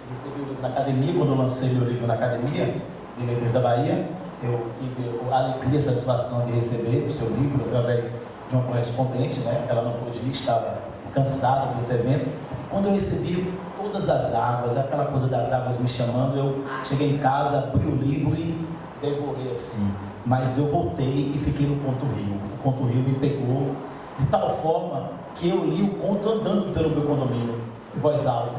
recebi o livro na academia, quando eu lancei meu livro na academia, de Letras da Bahia. Eu tive a alegria e a satisfação de receber o seu livro através de uma correspondente, né? Ela não pôde ir, estava cansada do evento. Quando eu recebi todas as águas, aquela coisa das águas me chamando, eu cheguei em casa, abri o livro e devorei assim. mas eu voltei e fiquei no Conto Rio. O Conto Rio me pegou de tal forma que eu li o conto andando pelo meu condomínio, em voz alta.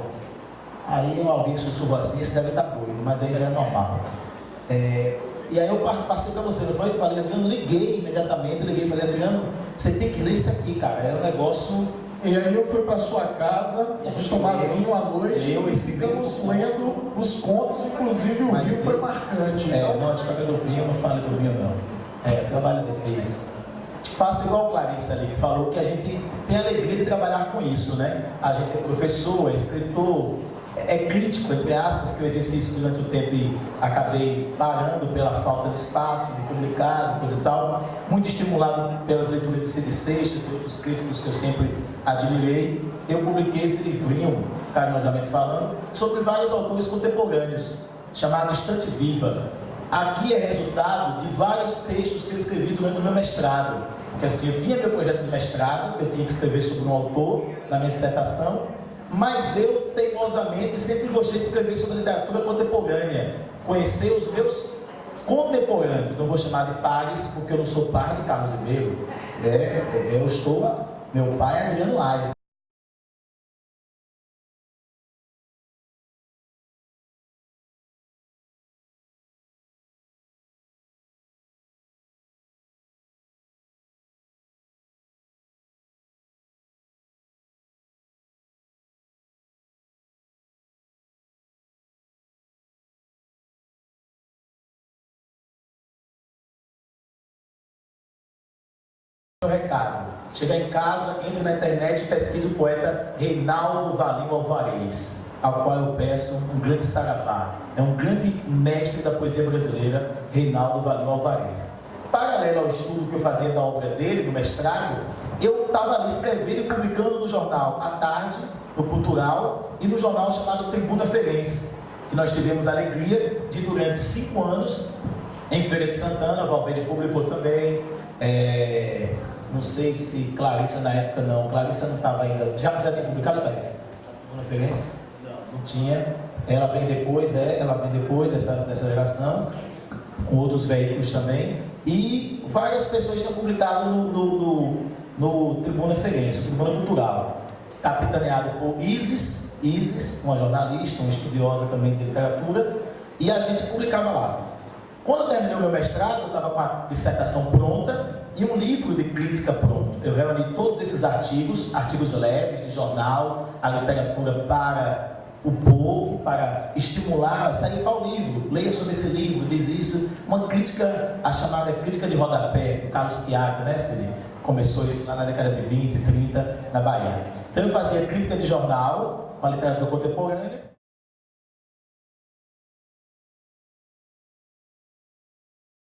Aí alguém sussurrou assim, esse deve estar doido, mas ainda é normal. E aí eu passei para você, não foi? Eu falei, Adriano, liguei imediatamente, e falei, Adriano, você tem que ler isso aqui, cara, é um negócio... E aí eu fui para sua casa, a gente tomava vinho à noite, e ficamos lendo os contos, inclusive o vinho foi marcante. Não, a história do vinho, não fale do vinho não. Trabalho de fez. Faço igual a Clarice ali, que falou que a gente tem alegria de trabalhar com isso, né? A gente é professor, é escritor, é crítico, entre aspas, que eu exerci isso durante o tempo e acabei parando pela falta de espaço, de publicar, coisa e tal. Muito estimulado pelas leituras de Cid Seixas e outros críticos que eu sempre admirei. Eu publiquei esse livrinho, carinhosamente falando, sobre vários autores contemporâneos, chamado Estante Viva. Aqui é resultado de vários textos que eu escrevi durante o meu mestrado. Porque assim, eu tinha meu projeto de mestrado, eu tinha que escrever sobre um autor na minha dissertação, mas eu, teimosamente, sempre gostei de escrever sobre literatura contemporânea, conhecer os meus contemporâneos. Não vou chamar de pares, porque eu não sou par de Carlos Ribeiro. Meu pai é Adriano Lais. Recado. Chegar em casa, entre na internet e pesquisa o poeta Reinaldo Valim Alvarez, ao qual eu peço um grande saravá. É um grande mestre da poesia brasileira, Reinaldo Valim Alvarez. Paralelo ao estudo que eu fazia da obra dele, no mestrado, eu estava ali escrevendo e publicando no jornal à tarde, no Cultural, e no jornal chamado Tribuna Ferense, que nós tivemos a alegria de, durante 5 anos, em Feira de Santana, a Valverde publicou também. Não sei se Clarissa na época não. Clarissa não estava ainda. Já tinha publicado, Clarissa? Tribuna Ferense? Não tinha. Ela vem depois dessa geração, com outros veículos também. E várias pessoas tinham publicado no Tribuna Ferense, Tribuna Cultural, capitaneado por Isis, uma jornalista, uma estudiosa também de literatura, e a gente publicava lá. Quando eu terminei o meu mestrado, eu estava com a dissertação pronta e um livro de crítica pronto. Eu reuni todos esses artigos leves de jornal, a literatura para o povo, para estimular, sair para o livro, leia sobre esse livro, diz isso. Uma crítica, a chamada crítica de rodapé, do Carlos Chiaga, né? Ele começou isso lá na década de 20, 30, na Bahia. Então eu fazia crítica de jornal com a literatura contemporânea.